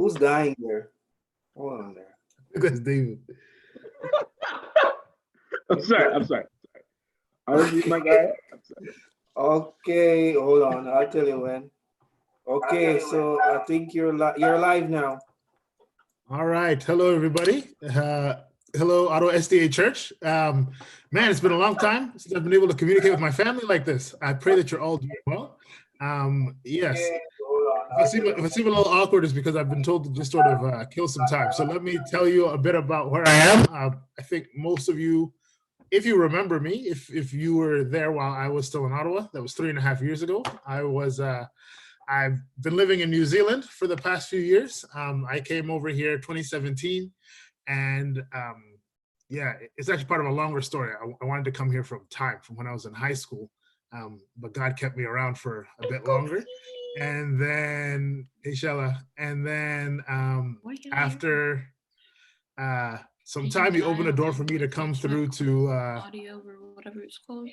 Who's dying there? Hold on there. That's David. I'm sorry. I was mute my guy. I'm sorry. Okay, hold on. I'll tell you when. Okay, so I think you're live now. All right. Hello, everybody. Hello, Ottawa SDA Church. Man, it's been a long time since I've been able to communicate with my family like this. I pray that you're all doing well. Yes. Okay, hold on. If I seem a little awkward, it's because I've been told to just sort of kill some time. So let me tell you a bit about where I am. I think most of you, if you remember me, if you were there while I was still in Ottawa, that was 3.5 years ago. I've been living in New Zealand for the past few years. I came over here 2017, and yeah, it's actually part of a longer story. I wanted to come here from when I was in high school, but God kept me around for a bit longer. And then, Ishella, and then after some time, he opened a door for me to come through to audio or whatever it's called.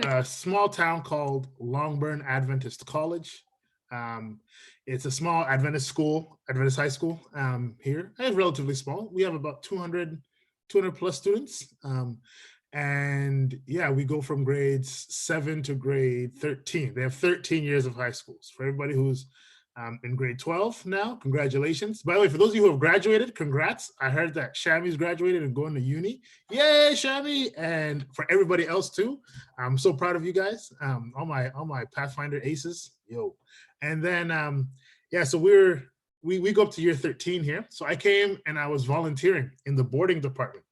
A small town called Longburn Adventist College. It's a small Adventist high school here. It's relatively small. We have about 200 plus students. And yeah, we go from grades 7 to grade 13. They have 13 years of high schools. For everybody who's in grade 12 now, congratulations. By the way, for those of you who have graduated, congrats. I heard that Shami's graduated and going to uni. Yay, Shami! And for everybody else too, I'm so proud of you guys. All my Pathfinder aces, yo. And then yeah, so we go up to year 13 here. So I came and I was volunteering in the boarding department.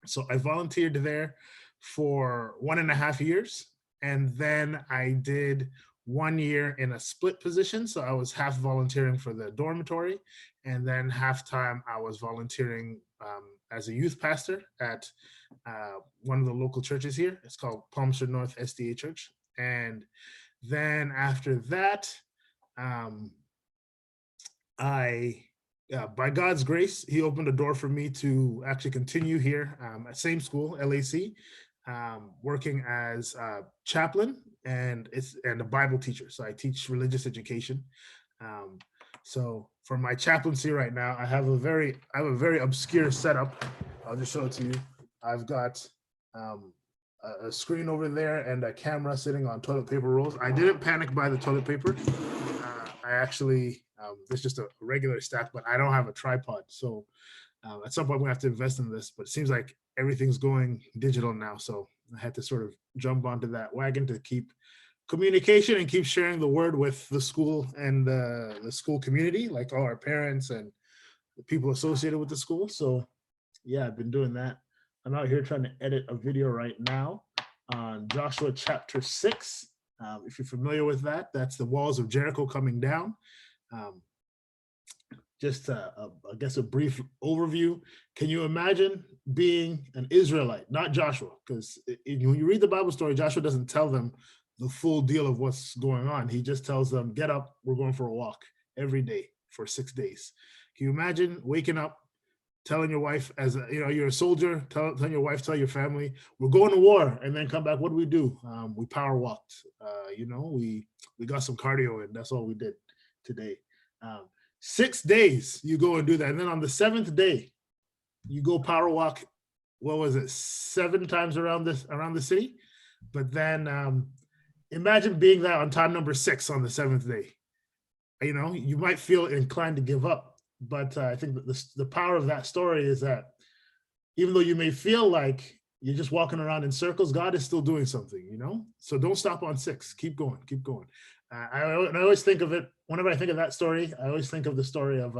So I volunteered there for 1.5 years, and then I did 1 year in a split position. So I was half volunteering for the dormitory, and then half time I was volunteering as a youth pastor at one of the local churches here. It's called Palmerston North SDA Church. And then after that, by God's grace, he opened a door for me to actually continue here at same school, LAC, working as a chaplain and a Bible teacher. So I teach religious education. So for my chaplaincy right now, I have a very obscure setup. I'll just show it to you. I've got a screen over there and a camera sitting on toilet paper rolls. I didn't panic by the toilet paper. I actually, it's just a regular stack, but I don't have a tripod. So at some point we have to invest in this, but it seems like everything's going digital now. So I had to sort of jump onto that wagon to keep communication and keep sharing the word with the school and the school community, like all our parents and the people associated with the school. So yeah, I've been doing that. I'm out here trying to edit a video right now on Joshua chapter 6. If you're familiar with that, that's the walls of Jericho coming down. Just I guess a brief overview. Can you imagine being an Israelite, not Joshua? Because when you read the Bible story, Joshua doesn't tell them the full deal of what's going on. He just tells them, get up, we're going for a walk every day for 6 days. Can you imagine waking up, telling your wife, as you're a soldier, telling your wife, tell your family, we're going to war, and then come back, what do? We power walked. We got some cardio, and that's all we did today. 6 days you go and do that, and then on the 7th day, you go power walk. What was it? 7 times around the city. But then imagine being that on time number 6 on the 7th day. You might feel inclined to give up. But I think that the power of that story is that even though you may feel like you're just walking around in circles, God is still doing something, So don't stop on 6. Keep going. I always think of it, whenever I think of that story, I always think of the story of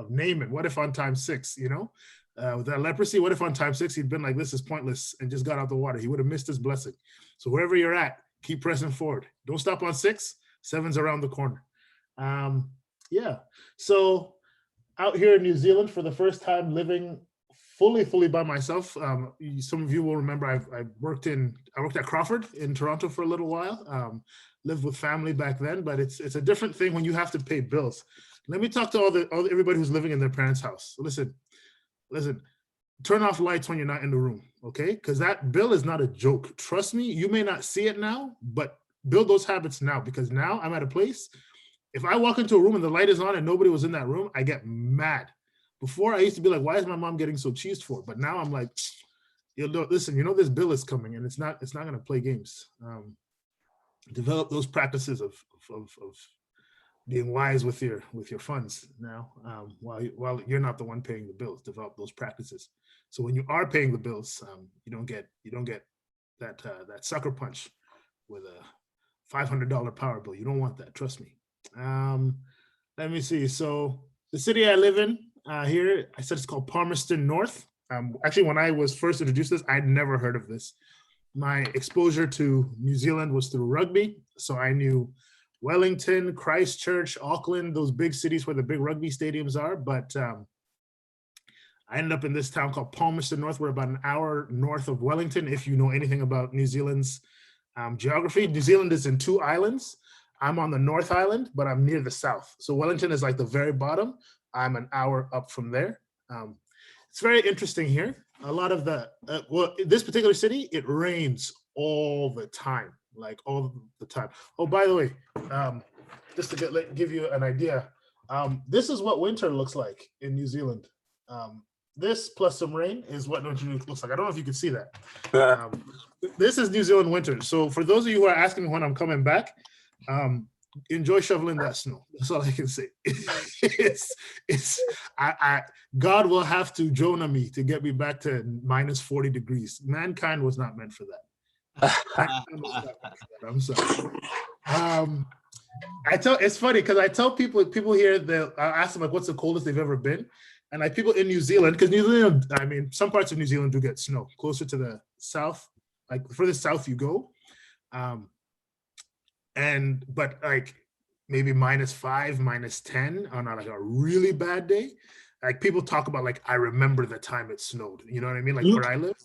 Naaman. What if on time 6, with that leprosy, what if on time 6 he'd been like, this is pointless, and just got out the water? He would have missed his blessing. So wherever you're at, keep pressing forward. Don't stop on 6. 7's around the corner. Yeah. So out here in New Zealand for the first time, living fully by myself. Some of you will remember I worked at Crawford in Toronto for a little while. Lived with family back then, but it's a different thing when you have to pay bills. Let me talk to everybody who's living in their parents' house. Listen, turn off lights when you're not in the room, okay? Because that bill is not a joke. Trust me, you may not see it now, but build those habits now, because now I'm at a place. if I walk into a room and the light is on and nobody was in that room, I get mad. Before I used to be like, why is my mom getting so cheesed for? But now I'm like, listen, this bill is coming and it's not going to play games. Develop those practices of being wise with your funds now, while you're not the one paying the bills. Develop those practices, so when you are paying the bills, you don't get that sucker punch with a $500 power bill. You don't want that. Trust me. Let me see. So the city I live in here, I said it's called Palmerston North. Actually, when I was first introduced to this, I'd never heard of this. My exposure to New Zealand was through rugby, so I knew Wellington, Christchurch, Auckland, those big cities where the big rugby stadiums are. But I ended up in this town called Palmerston North. We're about an hour north of Wellington, if you know anything about New Zealand's geography. New Zealand is in 2 islands. I'm on the North Island, but I'm near the south. So Wellington is like the very bottom. I'm an hour up from there. It's very interesting here. A lot of this particular city, it rains all the time, like all the time. Oh, by the way, just to give you an idea, this is what winter looks like in New Zealand. This plus some rain is what winter looks like. I don't know if you can see that. This is New Zealand winter. So for those of you who are asking me when I'm coming back, enjoy shoveling that snow. That's all I can say. God will have to Jonah me to get me back to minus 40 degrees. Mankind was not meant for that. I'm sorry. It's funny because I tell people here that I ask them like, what's the coldest they've ever been? And like people in New Zealand, because New Zealand, I mean, some parts of New Zealand do get snow closer to the south, like the further south you go. But like maybe -5, -10 on like a really bad day. Like people talk about like, I remember the time it snowed, you know what I mean? Like where I live.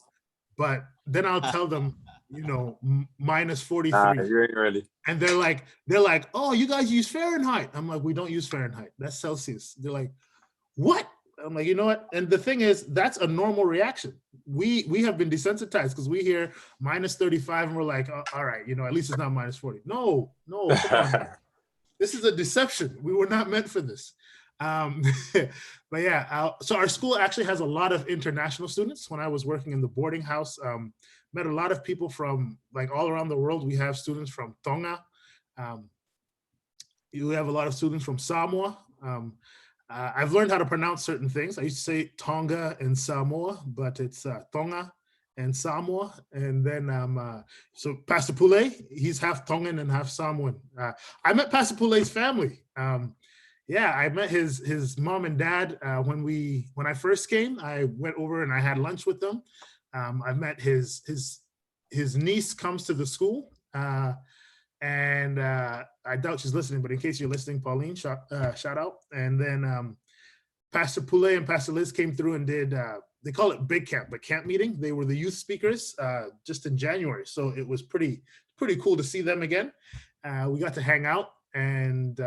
But then I'll tell them, -43. You ain't ready. And they're like, oh, you guys use Fahrenheit. I'm like, we don't use Fahrenheit. That's Celsius. They're like, what? I'm like, you know what? And the thing is, that's a normal reaction. We have been desensitized because we hear -35 and we're like, oh, all right, at least it's not -40. No, come on. This is a deception. We were not meant for this. But yeah, so our school actually has a lot of international students. When I was working in the boarding house, met a lot of people from like all around the world. We have students from Tonga. We have a lot of students from Samoa. I've learned how to pronounce certain things. I used to say Tonga and Samoa, but it's Tonga and Samoa. And then, so Pastor Pule, he's half Tongan and half Samoan. I met Pastor Pule's family. Yeah, I met his mom and dad when I first came. I went over and I had lunch with them. I met his niece comes to the school. And I doubt she's listening, but in case you're listening, Pauline, shout out. And then Pastor Pule and Pastor Liz came through and did, they call it big camp, but camp meeting. They were the youth speakers just in January. So it was pretty cool to see them again. We got to hang out and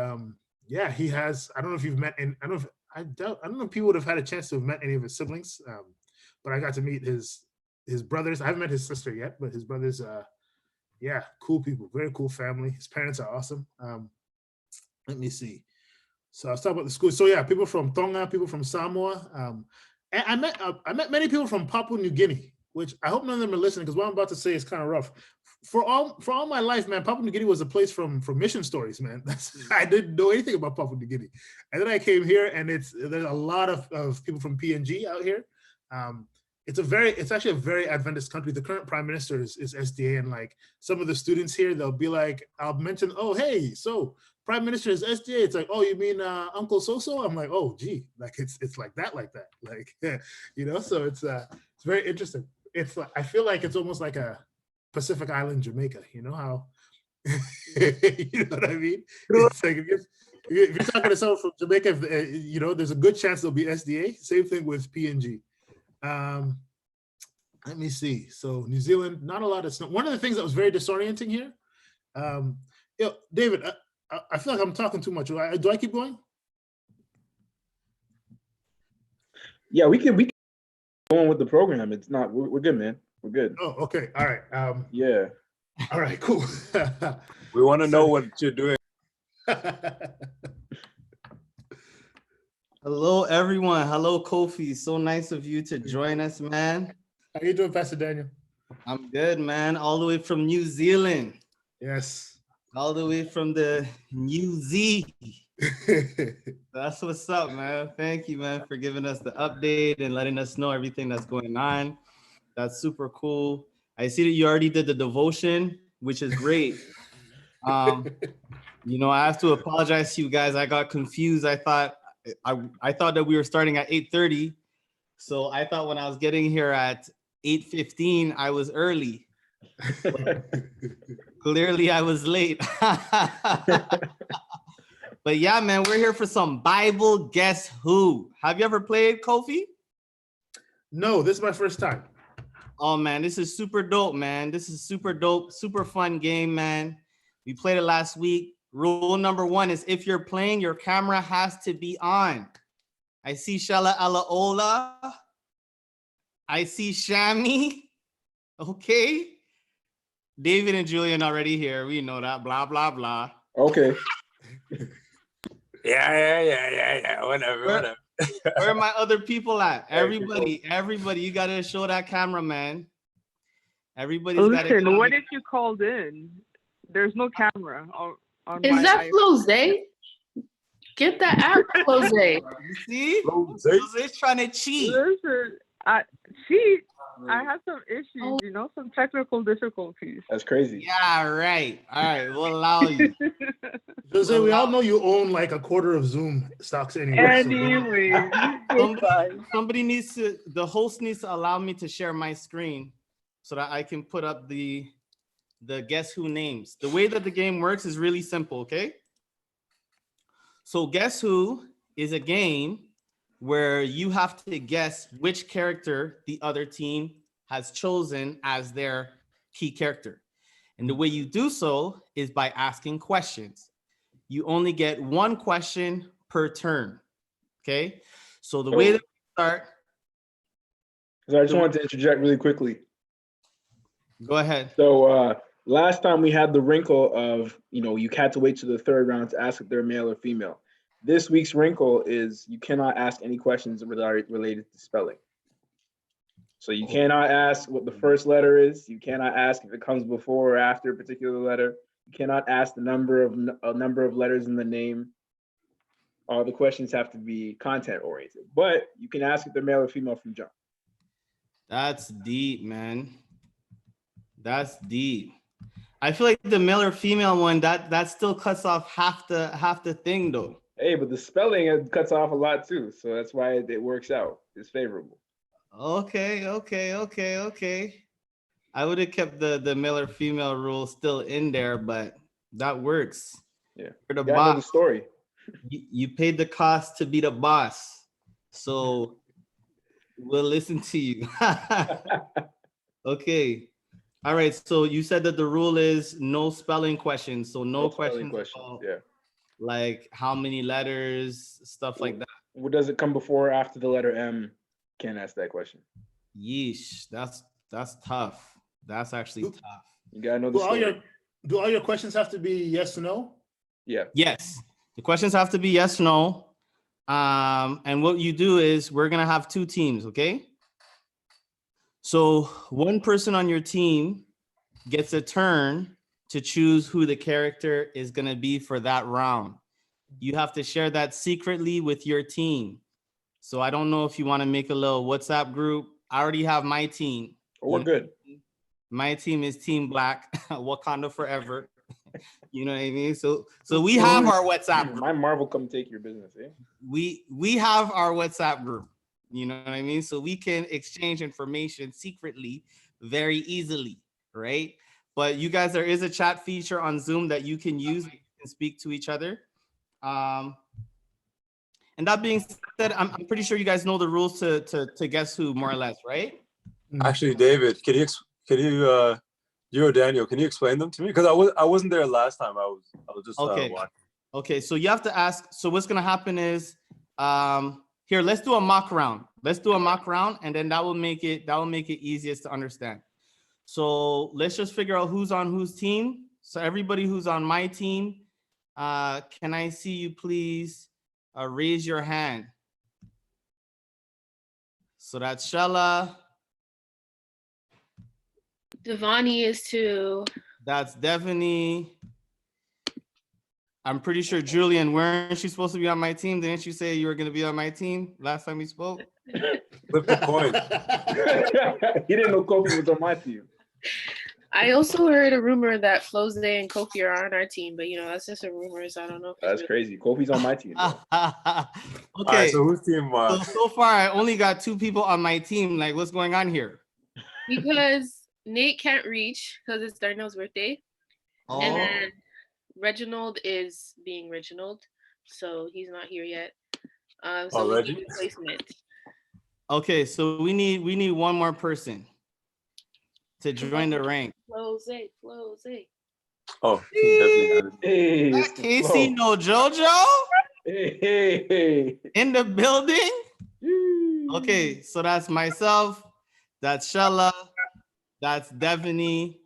yeah, he has, I don't know if you've met, and I don't know if people would have had a chance to have met any of his siblings, but I got to meet his brothers. I haven't met his sister yet, but his brothers, yeah, cool people, very cool family. His parents are awesome. Let me see. So I was talking about the school. So yeah, people from Tonga, people from Samoa. And I met many people from Papua New Guinea, which I hope none of them are listening because what I'm about to say is kind of rough. For all my life, man, Papua New Guinea was a place from mission stories, man. I didn't know anything about Papua New Guinea. And then I came here and there's a lot of people from PNG out here. It's actually a very Adventist country. The current prime minister is SDA, and like some of the students here, they'll be like, I'll mention, oh, hey, so prime minister is SDA. It's like, oh, you mean Uncle So-so? I'm like, oh, gee, like it's like that, like, so it's very interesting. It's like, I feel like it's almost like a Pacific Island, Jamaica, you know how, you know what I mean? It's like, if you're talking to someone from Jamaica, there's a good chance there'll be SDA. Same thing with PNG. Let me see. So New Zealand, not a lot of snow. One of the things that was very disorienting here, David, I feel like I'm talking too much. Do I keep going? Yeah, we can go on with the program. It's not, we're good, man. We're good. Oh, okay. All right. Yeah. All right, cool. We want to know what you're doing. Hello, everyone. Hello, Kofi. So nice of you to join us, man. How you doing, Pastor Daniel? I'm good, man. All the way from New Zealand. Yes. All the way from the New Z. That's what's up, man. Thank you, man, for giving us the update and letting us know everything that's going on. That's super cool. I see that you already did the devotion, which is great. You know, I have to apologize to you guys. I got confused. I thought that we were starting at 8:30. So I thought when I was getting here at 8:15, I was early. Clearly, I was late. But yeah, man, we're here for some Bible Guess Who. Have you ever played, Kofi? No, this is my first time. Oh, man, this is super dope, man. This is super dope, super fun game, man. We played it last week. Rule number 1 is if you're playing, your camera has to be on. I see Shala Alaola. I see Shami. Okay. David and Julian already here. We know that. Blah, blah, blah. Okay. Yeah. Whatever. Where are my other people at? Everybody, you gotta show that camera, man. Everybody's got to. Listen, what if you called in? There's no camera on Is my that iPhone. Jose? Get that app, Jose. You see? Jose's trying to cheat. Listen, I had some issues, you know, some technical difficulties. That's crazy. Yeah, right. All right, we'll allow you. Jose, we all know you own like a quarter of Zoom stocks anyway. Anyway, Somebody needs to, the host needs to allow me to share my screen so that I can put up the Guess Who names. The way that the game works is really simple, okay? So Guess Who is a game where you have to guess which character the other team has chosen as their key character. And the way you do so is by asking questions. You only get one question per turn, okay? So the way that we start. So I just wanted to interject really quickly. Go ahead. So last time we had the wrinkle of, you know, you had to wait to the third round to ask if they're male or female. This week's wrinkle is you cannot ask any questions related to spelling. So you cannot ask what the first letter is. You cannot ask if it comes before or after a particular letter. You cannot ask the number of letters in the name. All the questions have to be content oriented, but you can ask if they're male or female from jump. That's deep, man. That's deep. I feel like the male or female one that still cuts off half the thing though. Hey, but the spelling cuts off a lot too, so that's why it works out. It's favorable. Okay. I would have kept the male or female rule still in there, but that works. Yeah. You're the You gotta know the boss. story. You paid the cost to be the boss, so we'll listen to you. Okay. All right. So you said that the rule is no spelling questions. So no spelling questions. About, Yeah. like how many letters, stuff like that. What does it come before or after the letter M? Can't ask that question. Yeesh. That's tough. That's actually tough. You gotta know the story. Do all your questions have to be yes or no? Yeah. Yes. The questions have to be yes, no. And what you do is we're gonna have two teams, okay? So one person on your team gets a turn to choose who the character is gonna be for that round. You have to share that secretly with your team. So I don't know if you want to make a little WhatsApp group. I already have my team. Oh, we're good. My team is Team Black, Wakanda forever. You know what I mean? So we have our WhatsApp group. My Marvel come take your business, eh? We have our WhatsApp group. You know what I mean? So we can exchange information secretly very easily, right? But you guys, there is a chat feature on Zoom that you can use and speak to each other. And that being said, I'm pretty sure you guys know the rules to Guess Who more or less, right? Actually, David, can you you or Daniel, can you explain them to me? Because I wasn't there last time. I was just Okay. watching. Okay, so you have to ask. So what's gonna happen is, here, let's do a mock round. Let's do a mock round, and then that will make it easiest to understand. So let's just figure out who's on whose team. So everybody who's on my team, Can I see you please raise your hand? So that's Shella. Devani is too. That's Devaney. I'm pretty sure Julian, weren't you supposed to be on my team? Didn't you say you were going to be on my team last time we spoke? Flip the coin. He didn't know Kobe was on my team. I also heard a rumor that Flose and Kofi are on our team, but that's just a rumor, so I don't know. If That's crazy. Kobe's on my team. Okay. All right, so whose team? So far, I only got 2 people on my team. Like, what's going on here? Because Nate can't reach because it's Darnell's birthday. Oh. And then Reginald is being Reginald, so he's not here yet. So we need replacement. Okay, so we need one more person to join the rank. Flose. Oh, definitely. Hey, Casey, no JoJo? Hey. In the building? Okay, so that's myself, that's Shella, that's Devaney,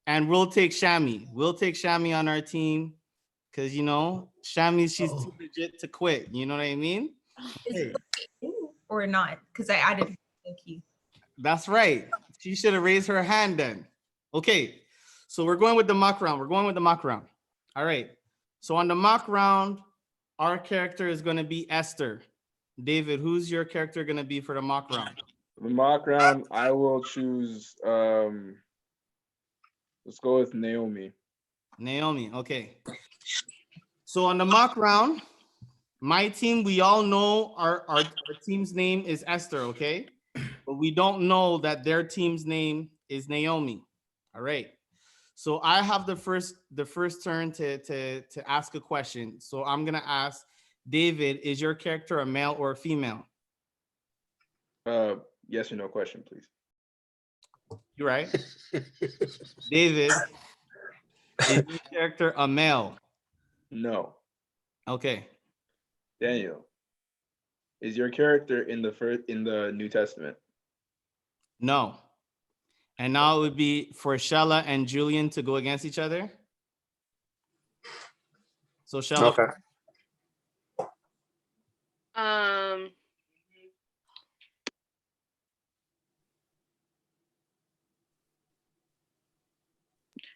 and we'll take Shami. We'll take Shami on our team because, Shami, she's too legit to quit. You know what I mean? Is it or not? Because I added Loki. That's right. She should have raised her hand then. Okay, so we're going with the mock round. All right. So on the mock round, our character is going to be Esther. David, who's your character going to be for the mock round? The mock round, I will choose. Let's go with Naomi. Naomi, okay. So on the mock round, my team, we all know our team's name is Esther, okay? But we don't know that their team's name is Naomi. All right. So I have the first turn to ask a question. So I'm gonna ask David, is your character a male or a female? Yes or no question, please. You're right. David, is your character a male? No. Okay. Daniel, is your character in the New Testament? No. And now it would be for Shella and Julian to go against each other. So Shella. Okay.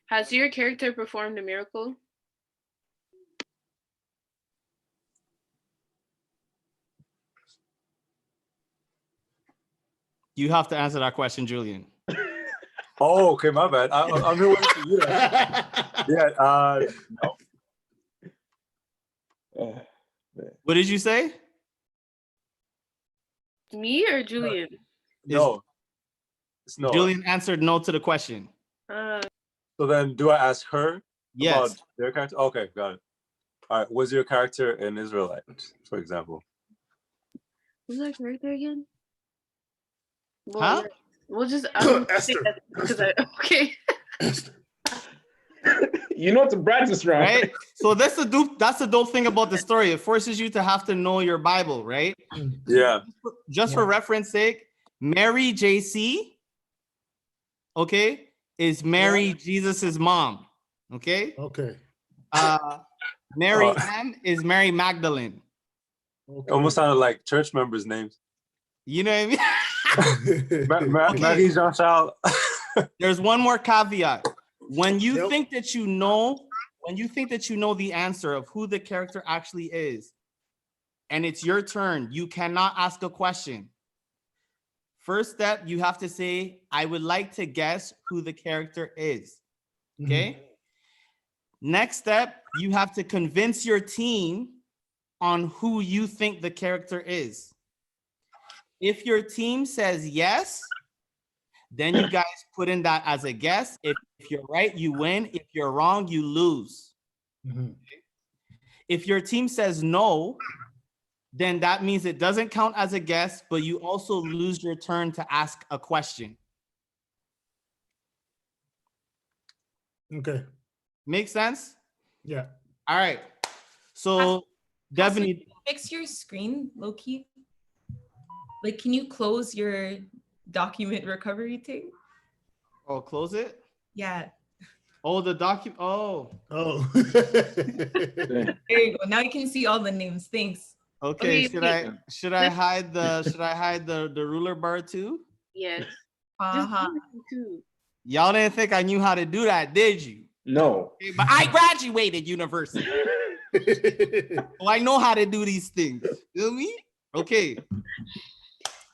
Has your character performed a miracle? You have to answer that question, Julian. Oh, okay, my bad. I'm here waiting for you. Yeah. No. What did you say? Me or Julian? No. It's no. Julian answered no to the question. So then, do I ask her Yes. about their character? Okay, got it. All right. Was your character an Israelite, for example? Who's that character again? Huh? We'll just Esther. Okay. You know it's a practice round, right? So that's the dope thing about the story. It forces you to have to know your Bible, right? Yeah. Just for reference sake, Mary JC, okay, is Mary Jesus's mom. Okay. Okay. Mary M is Mary Magdalene. Okay. Almost sounded like church members' names. You know what I mean? Marie Jean Charles. There's one more caveat. When you think that you know the answer of who the character actually is, and it's your turn, you cannot ask a question. First step, you have to say, I would like to guess who the character is. Okay. Mm-hmm. Next step, you have to convince your team on who you think the character is. If your team says yes, then you guys put in that as a guess. If you're right, you win. If you're wrong, you lose. Mm-hmm. If your team says no, then that means it doesn't count as a guess, but you also lose your turn to ask a question. Okay. Make sense? Yeah. All right. So Devaney, fix your screen, Loki. Like, can you close your document recovery thing? Oh, close it? Yeah. Oh, the document. Oh, Oh. There you go. Now you can see all the names. Thanks. okay. Okay, Should I hide the ruler bar too? Yes. Just Uh-huh. do it too. Y'all didn't think I knew how to do that, did you? No. Okay, but I graduated university, so I know how to do these things. Feel me? Okay.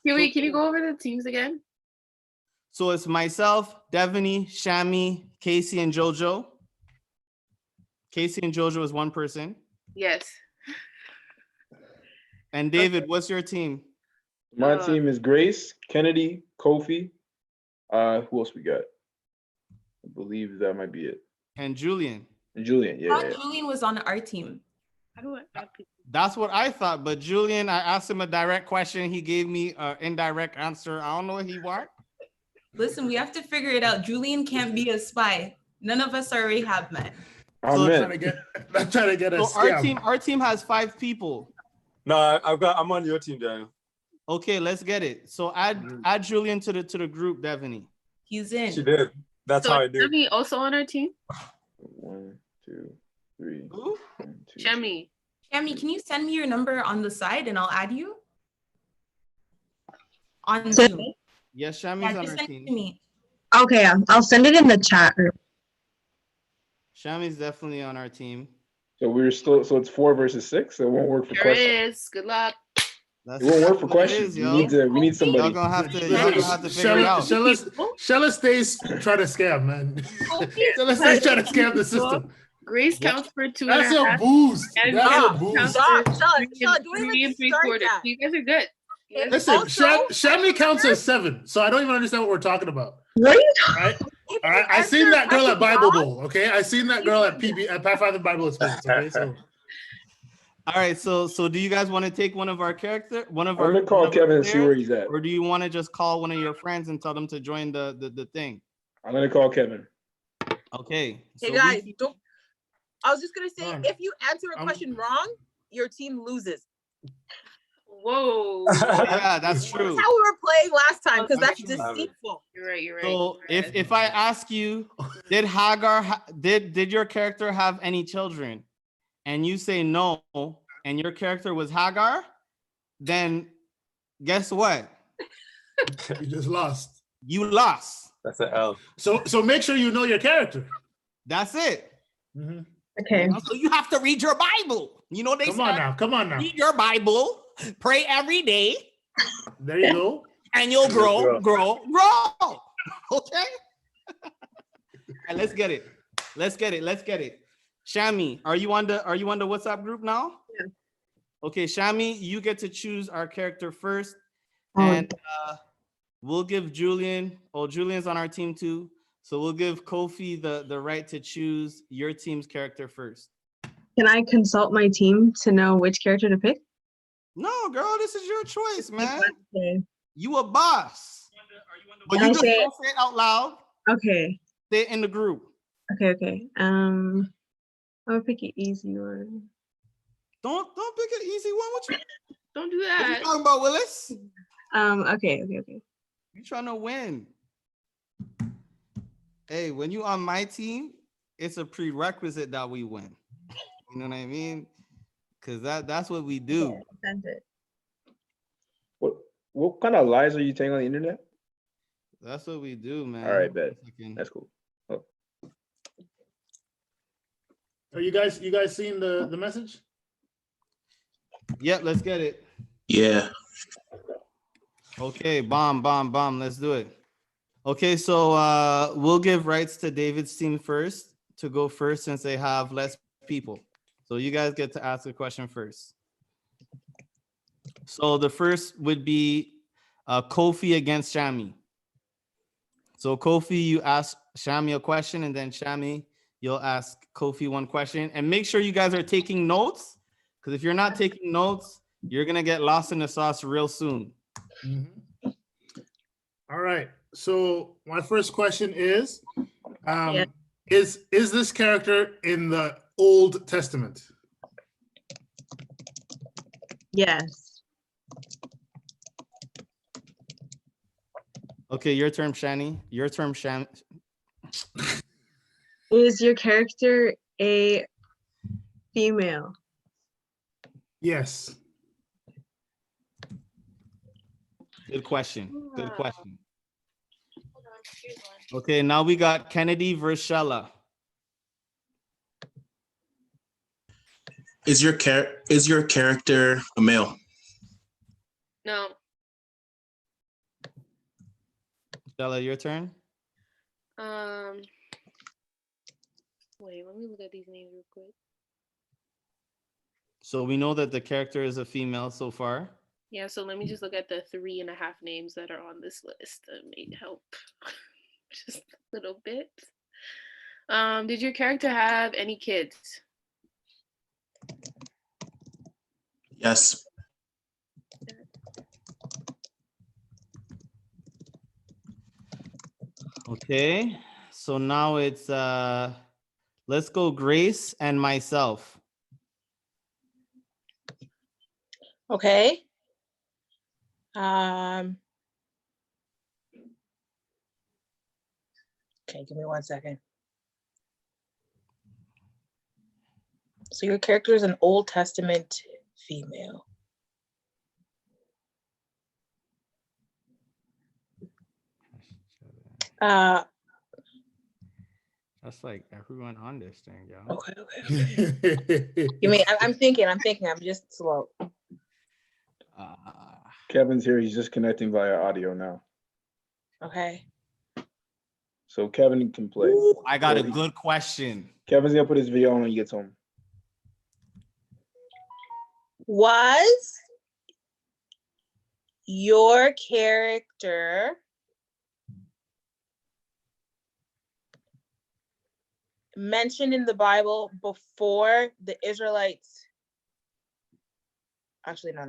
Can you go over the teams again? So it's myself, Devaney, Shami, Casey, and JoJo. Casey and JoJo is one person. Yes. And David, what's your team? My team is Grace, Kennedy, Kofi. Who else we got? I believe that might be it. And Julian. And Julian, I yeah. thought Julian was on our team. How do I add people? That's what I thought. But Julian, I asked him a direct question. He gave me an indirect answer. I don't know what he want. Listen, we have to figure it out. Julian can't be a spy. None of us are Rahab men. I'm Amen. trying to get a So scam. our team has 5 people. No, I'm on your team, Daniel. Okay, let's get it. So add Julian to the group, Devaney. He's in. She did. That's how I knew. Shami also on our team? 1, 2, 3. Who? 1, 2. Shami. Cammy, can you send me your number on the side and I'll add you? On So- Zoom. Yes, Shami's Yeah, on just our send it to team. me. Okay, I'll send it in the chat. Shami's definitely on our team. So we're still, so it's 4 versus 6. So it won't work for Sure questions. is. Good luck. That's It won't work for what it questions. is, We yo. need to. We need Y'all somebody. gonna have to figure it out. Shella stays trying to scam, man. Shella stays trying to scam the system. Grace counts for 2 That's and a a half. boost. And That's a Shami boost. counts Stop, for Shella, 3 Shella, don't and even 3 start quarters. that. You guys are good. You guys are Listen, Also, Shami counts as 7, so I don't even understand what we're talking about. What are you All right, if all right. you I seen answer that girl at question Bible wrong, Bowl. Okay, I seen that girl at PB at Pathfinder Bible Experience. Okay, so All right, so do you guys want to take one of our I'm gonna call Kevin and see where he's at. or do you want to just call one of your friends and tell them to join the thing? I'm gonna call Kevin. Okay. hey so guys, we- don't. I was just gonna say, Hold on. if you answer a I'm- question wrong, your team loses. Whoa. yeah, that's true. That's how we were playing last time, because That's that's true. deceitful. You're right. You're right. So You're right. if I ask you, did Hagar did your character have any children, and you say no, and your character was Hagar, then guess what? you just lost. You lost. That's an L. So make sure you know your character. That's it. Mhm. okay? So you have to read your Bible. You know they Come say, on now, come on now. read your Bible, pray every day, There you go. and you'll grow. Okay. All right, let's get it. Let's get it. Shami, are you on the WhatsApp group now? Yeah. Okay, Shami, you get to choose our character first, Oh. and we'll give Julian. Oh, Julian's on our team too, so we'll give Kofi the right to choose your team's character first. Can I consult my team to know which character to pick? No, girl, this is your choice, man. Okay. You a boss. But Can you I just say- don't say it out loud. Okay. Say it in the group. Okay. I'll pick an easy one. Don't pick an easy one. What you Don't do what you that. talking about, Willis? Okay. You trying to win. Hey, when you on my team, it's a prerequisite that we win. You know what I mean? Because that's what we do. Send it. What kind of lies are you telling on the internet? That's what we do, man. All right, bet. One second. That's cool. Are you guys seeing the message? Yep, let's get it. Yeah. Okay, bomb. Let's do it. Okay, so we'll give rights to David's team first to go first since they have less people. So you guys get to ask a question first. So the first would be Kofi against Shami. So Kofi, you ask Shami a question, and then Shami, you'll ask Kofi one question. And make sure you guys are taking notes, because if you're not taking notes, you're gonna get lost in the sauce real soon. Mhm. All right. So my first question is, Yeah. is this character in the Old Testament? Yes. Okay, your turn, Shani. Your turn, Shani. Is your character a female? Yes. Good question. Good question. Okay, now we got Kennedy versus Shella. Is your character a male? No. Shella, your turn. Wait, let me look at these names real quick. So we know that the character is a female so far. Yeah, so let me just look at the 3.5 names that are on this list. That may help just a little bit. Did your character have any kids? Yes. Okay, so now it's let's go Grace and myself. Okay. Okay, give me 1 second. So your character is an Old Testament female. That's like everyone on this thing, yo. Okay. You mean I'm thinking. I'm just slow. Kevin's here. He's just connecting via audio now. Okay. So Kevin can play. Ooh, I got a good question. Kevin's gonna put his video on when he gets home. Was your character mentioned in the Bible before the Israelites? Actually, no.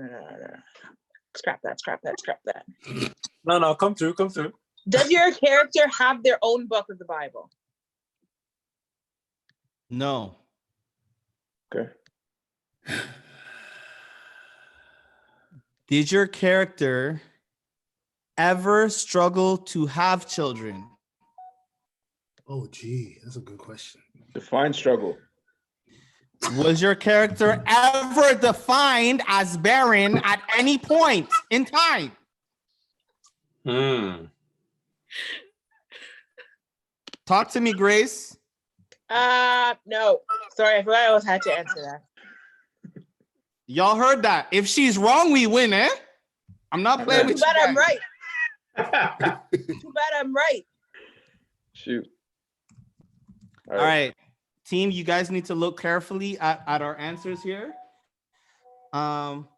Scrap that. No, come through. Does your character have their own book of the Bible? No. Okay. Did your character ever struggle to have children? Oh, gee, that's a good question. Define struggle. Was your character ever defined as barren at any point in time? Talk to me, Grace. No. Sorry, I forgot I had to answer that. Y'all heard that. If she's wrong, we win, eh? I'm not playing with you. Too bad I'm guys. right. Too bad I'm right. Shoot. All right. Team, you guys need to look carefully at our answers here. So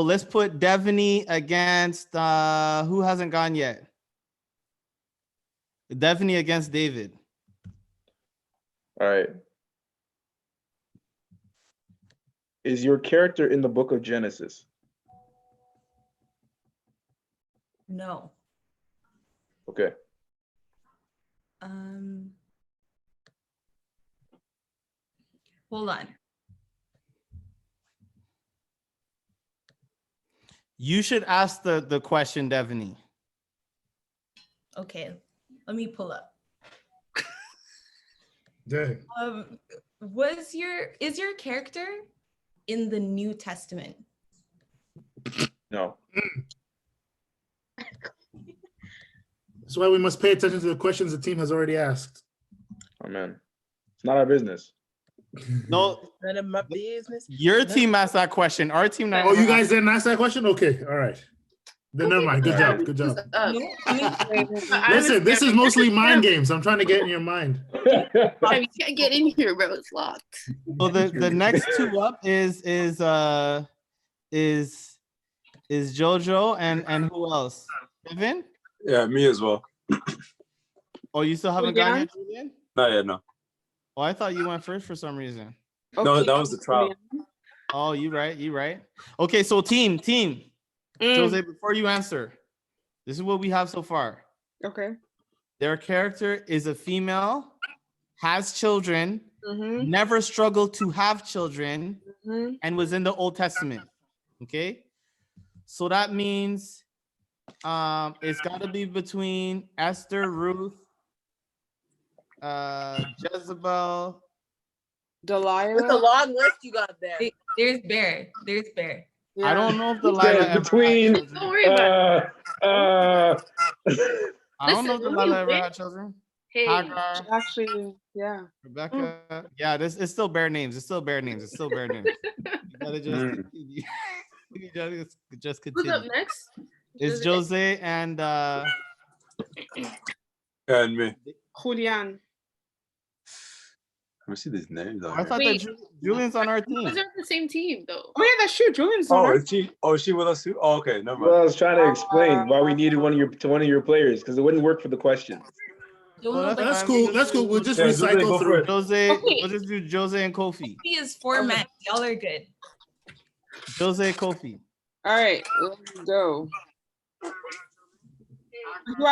let's put Devaney against who hasn't gone yet? Devaney against David. All right. Is your character in the book of Genesis? No. Okay. Hold on. You should ask the question, Devaney. Okay, let me pull up. Dang. Is your character in the New Testament? No. That's why we must pay attention to the questions the team has already asked. Oh man, it's not our business. No, None of my business. your team asked that question. Our team not. Oh, you guys didn't ask that question? Okay, all right. Then never mind. Good job. Good job. Listen, this is mostly mind games. I'm trying to get in your mind. You can't get in here, bro. It's locked. So the next two up is Jojo and who else? Kevin? Yeah, me as well. Oh, you still haven't gone yet, Julian? Not yet, no. Oh, I thought you went first for some reason. No, that was the trial. Oh, you right. Okay, so team. Jose, before you answer, this is what we have so far. Okay. Their character is a female, has children, never struggled to have children, and was in the Old Testament. Okay, so that means it's got to be between Esther, Ruth, Jezebel. With the Delilah. long list you got there. There's Bear. There's Bear. I don't know if Says Delilah ever between had children. Don't worry about it. I don't know if Listen, Delilah ever wait. had children. Hey, Hagar, Actually, yeah. Rebecca. Yeah, this it's still bare names. It's still bare names. It's still bare names. You gotta just continue. You gotta just who's up continue. next? It's Jose and And me. Julian. Let me see these names. I thought Wait. that Julian's on our team. Those are the same team, though. Oh yeah, that's true. Julian's on Oh, our is she? Oh, is she with us too? Oh, okay, never Well, I mind. was trying to explain why we needed one of your players because it wouldn't work for the question. Don't Oh, nobody- That's cool. That's cool. We'll just Yeah, Jose, recycle go for through. it. Jose, Okay. we'll just do Jose and Kofi. He is format. Y'all are good. Jose, Kofi. All right, let's go. Who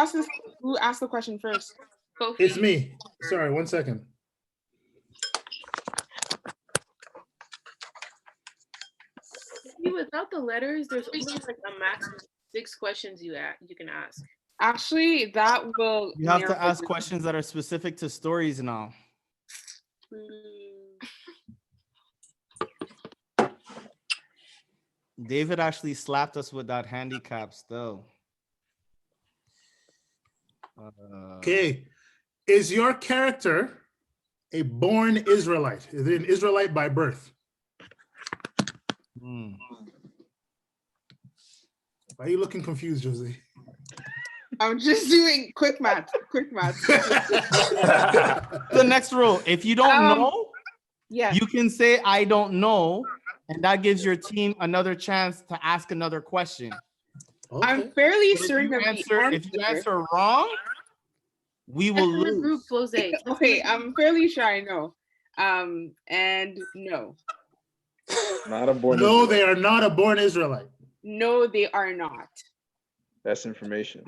asked the question first? Kofi. It's me. Sorry, 1 second. See, without the letters, there's only like a max of 6 questions you can ask. Actually, that will. You have to narrow ask it. questions that are specific to stories now. David actually slapped us with that handicap still. Okay. Is your character a born Israelite? Is it an Israelite by birth? Hmm. Why are you looking confused, Jose? I'm just doing quick math. Quick math. The next rule, if you don't know, Yeah. you can say I don't know, and that gives your team another chance to ask another question. I'm fairly But certain of the if you answer wrong, we will That's in the lose. group, Jose. Okay, I'm fairly sure I know. And no. Not a born. No, Israelite. they are not a born Israelite. No, they are not. That's information.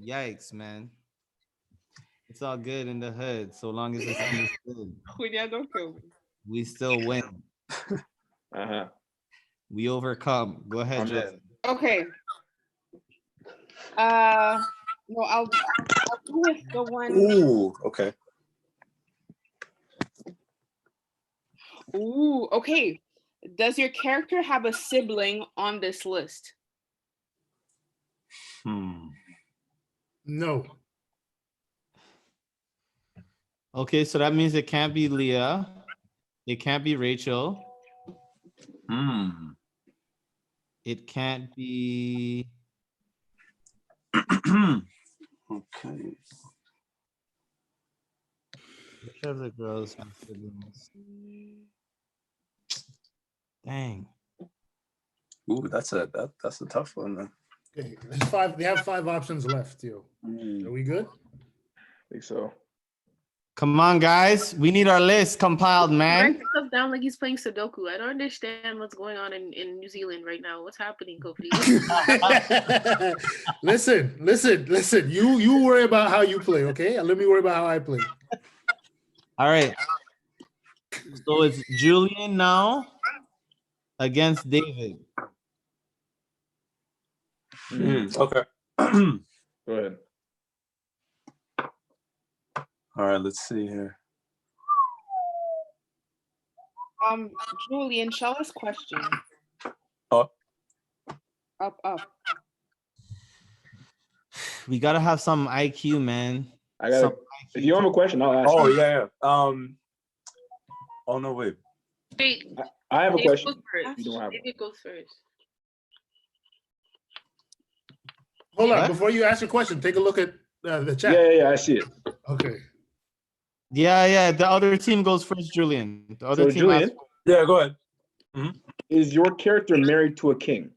Yikes, man. It's all good in the hood, so long as it's understood. Julia, don't kill me. We still win. Uh-huh. We overcome. Go ahead, I'm Jose. in. Okay. No, I'll go with the one. Ooh, okay. Ooh, okay. Does your character have a sibling on this list? No. Okay, so that means it can't be Leah. It can't be Rachel. It can't be. Okay. Which of the girls have siblings? Dang. Ooh, that's a tough one. Then. Okay, there's 5. They have 5 options left, yo. Are we good? I think so. Come on, guys. We need our list compiled, Write man. stuff down like he's playing Sudoku. I don't understand what's going on in New Zealand right now. What's happening, Kofi? Listen. You worry about how you play, okay? Let me worry about how I play. All right. So it's Julian now against David. Okay. Go ahead. All right, let's see here. Julian, show us question. Up. Up. We gotta have some IQ, man. I got. If you have a question, I'll ask. Oh you. yeah. Oh no, wait. Wait, I have a David question. goes first. You don't have one. David goes first. Hold on, What? before you ask your question, take a look at the chat. Yeah, I see it. Okay. Yeah. The other team goes first, Julian. The other So team Julian, asks- Yeah, go ahead. is your character married to a king?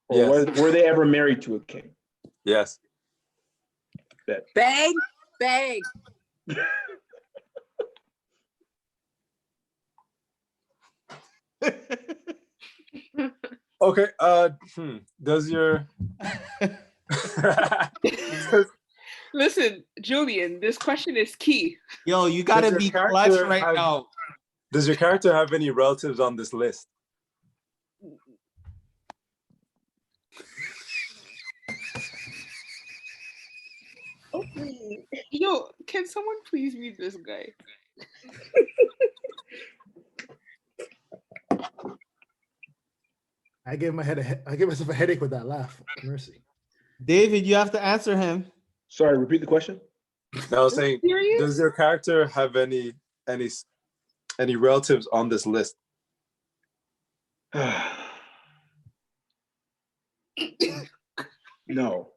Or Yes. were they ever married to a king? Yes. Bet. Bang, bang. Okay. Does your Listen, Julian, this question is key. Yo, you gotta Does your be clutch character right have- now. does your character have any relatives on this list? Oh, please. Yo, can someone please read this guy? I gave myself a headache with that laugh. Mercy. David, you have to answer him. Sorry, repeat the question. Now I was saying, does your character have any relatives on this list? No.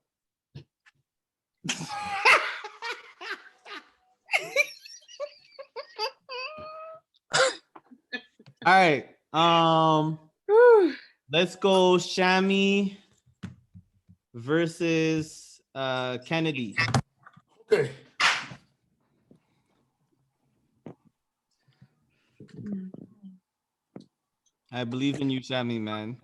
All right. Let's go Shammy versus Kennedy. Okay. I believe in you, Shammy, man.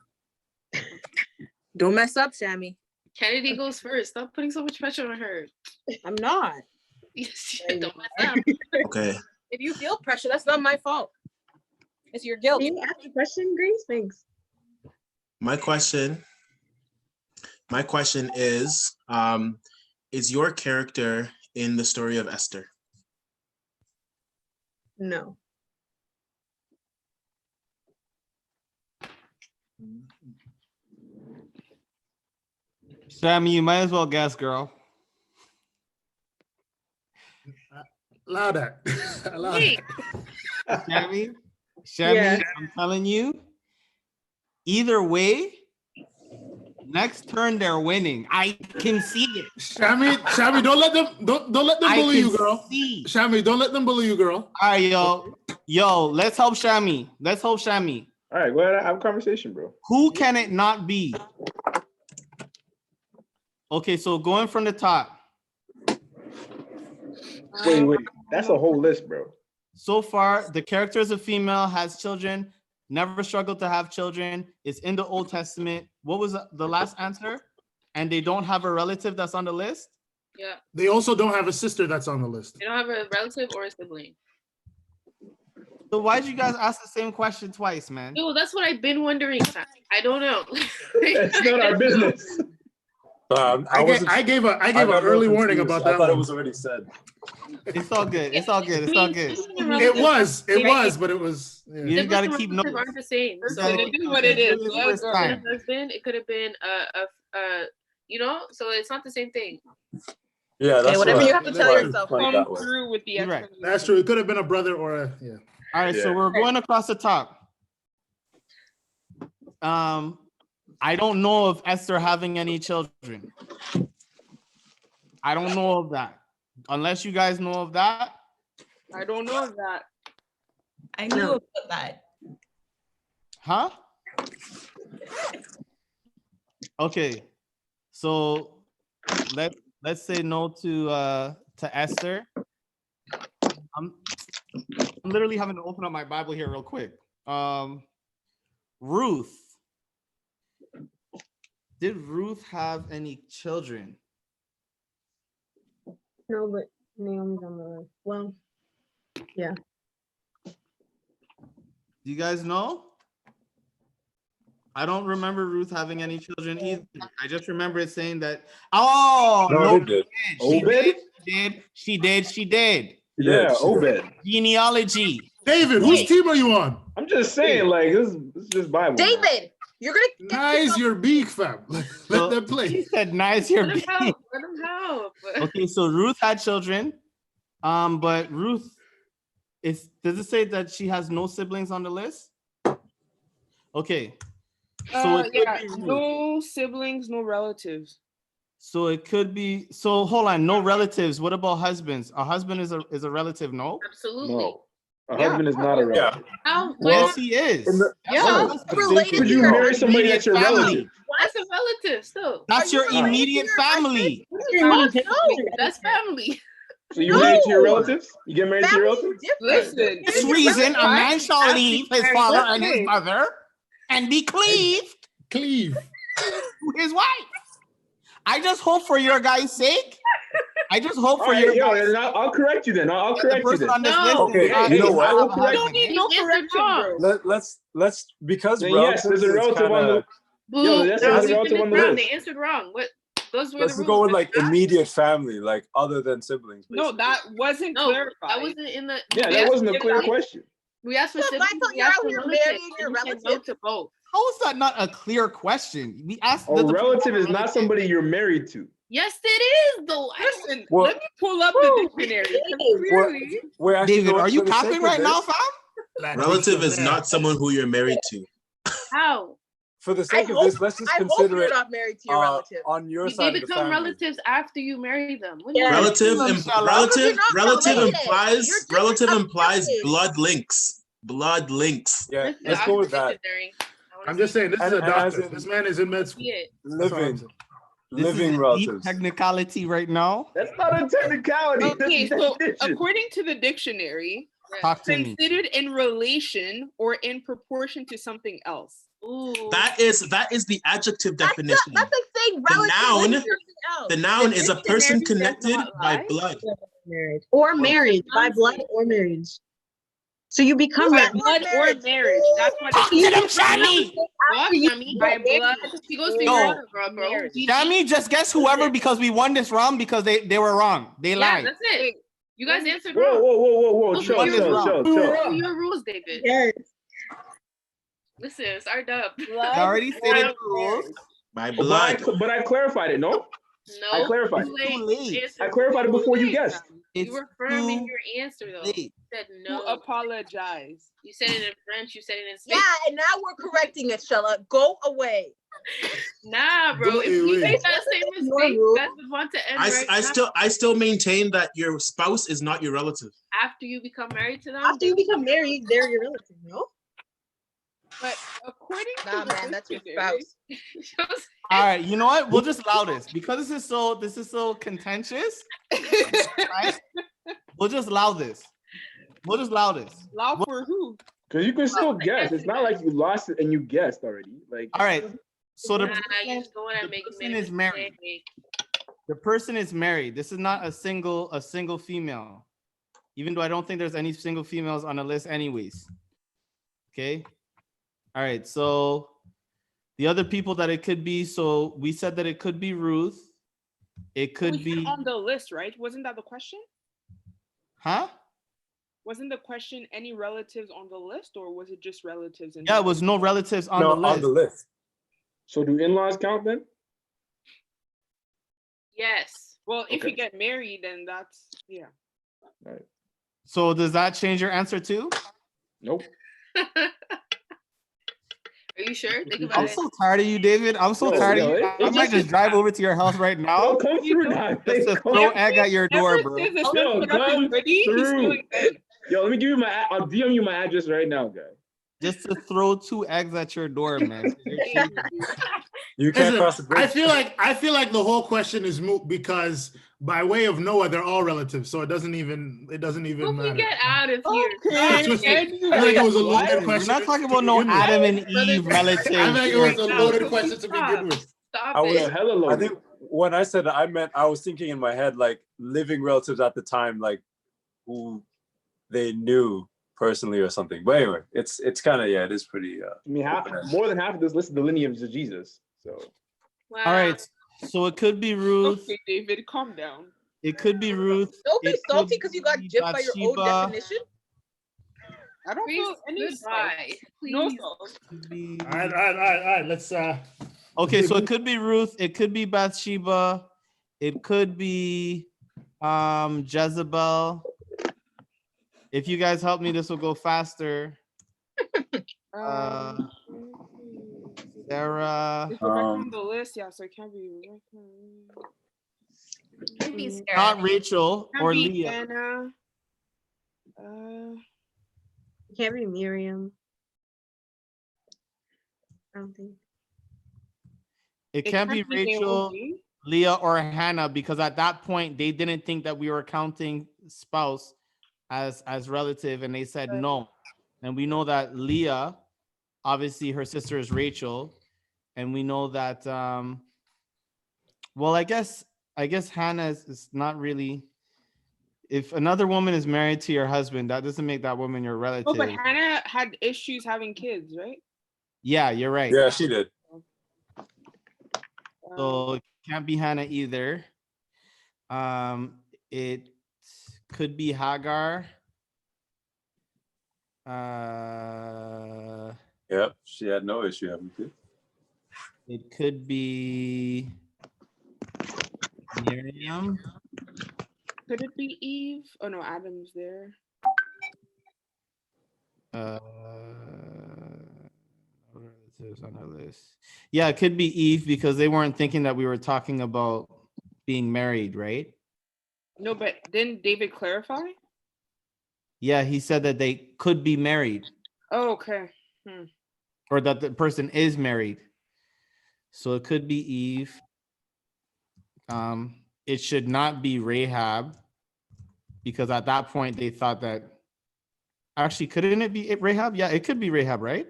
Don't mess up, Sammy. Kennedy goes first. Stop putting so much pressure on her. I'm not. Yes, don't mess up. Okay. If you feel pressure, that's not my fault. It's your guilt. Can you ask the question, Grace? Thanks. My question is your character in the story of Esther? No. Shammy, you might as well guess, girl. Allow that. Allow Wait. that. Shammy, Yeah. I'm telling you, either way, next turn they're winning. I can see it. Shammy, don't let them bully you, girl. See. Shammy, don't let them bully you, girl. All right, yo, let's help Shammy. All right, go ahead, have a conversation, bro. Who can it not be? Okay, so going from the top. Wait. That's a whole list, bro. So far, the character is a female, has children, never struggled to have children, is in the Old Testament. What was the last answer? And they don't have a relative that's on the list? Yeah. They also don't have a sister that's on the list. They don't have a relative or a sibling. So why'd you guys ask the same question twice, man? Yo, that's what I've been wondering. I don't know. It's not our business. I gave an early warning about that. I thought one. it was already said. It's all good. It's all good. It's all good. It was, but it was. Yeah. You just gotta keep notes. Aren't the same. So it is what it is. Let's go. It could have been so it's not the same thing. Yeah, that's whatever what you have to tell yourself. Come through with the You're right. explanation. That's true. It could have been a brother or a yeah. All right, so we're going across the top. I don't know of Esther having any children. I don't know of that. Unless you guys know of that. I don't know of that. I knew about that. Huh? Okay. So let's say no to Esther. I'm literally having to open up my Bible here real quick. Ruth. Did Ruth have any children? No, but Naomi's on the list. Well, yeah. Do you guys know? I don't remember Ruth having any children either. I just remember it saying that. Oh, No, they did. She did. Yeah, Obed. Genealogy. David, whose team are you on? I'm just saying, like, this is just Bible. David, you're gonna Nice your beak, fam. Let them play. He said, "Nice your beak." Let them help. Okay, so Ruth had children, but Ruth does it say that she has no siblings on the list? Okay, so it could be Ruth. No siblings, no relatives. So it could be. So hold on, no relatives. What about husbands? A husband is a relative, no? Absolutely. No. A husband is not a relative. How? Yes, he is. Could you marry somebody that's your relative? That's a relative still. That's your immediate family. No, that's family. So you married to your relatives? You get married to your relatives? Listen. This reason a man shall leave his father and his mother and be cleaved Cleave. to his wife. I just hope for your guys' sake. I just hope for All your right, guys' I'll correct you then. I'll correct you then. Okay, you know what? I will correct You don't need no correction, bro. Let's because Then yes, there's a relative on the. Yo, Boo. that's a relative on the list. They answered wrong. What? Those were Let's the rules. go with like immediate family, like other than siblings. No, that wasn't clarified. That wasn't in the. Yeah, we that asked wasn't a clear siblings, question. We asked for Look, siblings. I thought We you're asked out for here relatives, marrying your and you said no relative. to both. How is that not a clear question? We asked. A relative is not somebody you're married to. Yes, it is though. Listen, Well- let me pull up the dictionary. 'Cause clearly, We're actually David, going are you for the sake capping of right now, this- fam? Relative is not someone who you're married to. How? For the I sake of hope, this, let's just I hope consider you're it not married to your relative. on your They side of the become family. relatives after you marry them. What do you Yeah. mean? Relative, You're not related. You're implies just implies adopted. blood links. Blood links. Yeah, Listen, let's I'm go with that. dictionary. I'm just saying, this is a And as doctor. in- This man is in med school. See it. That's all I'm Living, saying. This is living a deep relatives. technicality right now. That's not a technicality. okay, That's so definition. according to the dictionary, Talk to me. considered in relation or in proportion to something else. Ooh. That is the adjective definition. That's like saying The relative noun- to something else. The noun is a person dictionary does connected not by lie. blood. Marriage or marriage by blood or marriage. So you become By that. blood or marriage. That's what it You is. become Shami! What? Yummy? By blood. She goes to Yo. your girl, bro. Marriage. Shami, just guess whoever because we won this round because they were wrong. They Yeah, lied. that's it. You guys answered Whoa, wrong. whoa. Those Chill, are your chill, rules. chill, Those chill. are your rules, David. Yes. Listen, start up. I already stated the rules. By But blood. but I clarified it, no? No, I clarified too it. Too late. late. You answered I clarified it before you Too late, guessed. fam. It's You were firm in too your answer though. late. You said To no. apologize. You said it in French. You said it in Yeah, Spanish. and now we're correcting it, Shella. Go away. Nah, bro. Go If you away. make that same mistake, you guys would want to end right now. I still maintain that your spouse is not your relative. After you become married to them. After you become married, they're your relative, no? But according to Nah, the man, that's your dictionary, spouse. All right, you know what? We'll just allow this because this is so contentious. Right? We'll just allow this. We'll just allow this. Allow for who? Because you can still guess. It's not like you lost it and you guessed already. Like, All right. So the Nah, you just go in and make person a is married. mistake. The person is married. This is not a single female. Even though I don't think there's any single females on the list anyways. Okay. All right. So the other people that it could be, so we said that it could be Ruth. It could We be, said on the list, right? Wasn't that the question? huh? Wasn't the question any relatives on the list, or was it just relatives? In Yeah, it was no relatives on No, the list. on the list. so do in-laws count then? Yes. Well, if Okay. you get married, then that's yeah. All right. So does that change your answer too? Nope. Are you sure? Think about I'm it. so tired of you, David. I'm so Yo, tired yo, of you. it I might just drive over to your house right Yo, now come through that. just to Come throw egg at your door, Ever bro. since the Yo, sun put up his come hoodie, he's through. doing good. Yo, let me give you I'll DM you my address right now, guy. Just to throw 2 eggs at your door, man. You can't Listen, cross the bridge. I feel like the whole question is moot because by way of Noah, they're all relatives, so it doesn't even Who can matter. get out of here? It's just- I feel like it was a loaded We're question. not talking to about no begin with. Adam and Eve relatives. I feel like it was a No, loaded so question to begin with. Stop I was- it. Hella I loaded. think when I said that, I was thinking in my head like living relatives at the time, like who they knew personally or something. But anyway, it's kind of it is pretty. I mean, more than half of this list is the lineage of Jesus. So Wow. All right. So it could be Ruth. Okay, David, calm down. It could be Ruth. Don't be It could salty because you got be gypped by your own Bathsheba. definition. I don't feel any Goodbye. no Please. salt. Could be- All right. Let's. Okay, so it could be Ruth. It could be Bathsheba. It could be Jezebel. If you guys help me, this will go faster. Sarah. If we're back on the list, yeah, so it can't be Could be Sarah. Not Rachel can't or be Leah. Anna. It can't be Miriam. I don't think. It can't be Rachel, Naomi. Leah, or Hannah because at that point they didn't think that we were counting spouse as relative, and they said no. And we know that Leah, obviously, her sister is Rachel, and we know that. Well, I guess Hannah is not really. If another woman is married to your husband, that doesn't make that woman your relative. Oh, but Hannah had issues having kids, right? Yeah, you're right. Yeah, she did. So it can't be Hannah either. It could be Hagar. Yep, she had no issue having kids. It could be Miriam. Could it be Eve? Oh no, Adam's there. Relatives on our list. Yeah, it could be Eve because they weren't thinking that we were talking about being married, right? No, but didn't David clarify? Yeah, he said that they could be married Oh, okay. or that the person is married. So it could be Eve. It should not be Rahab because at that point they thought that actually couldn't it be Rahab? Yeah, it could be Rahab, right?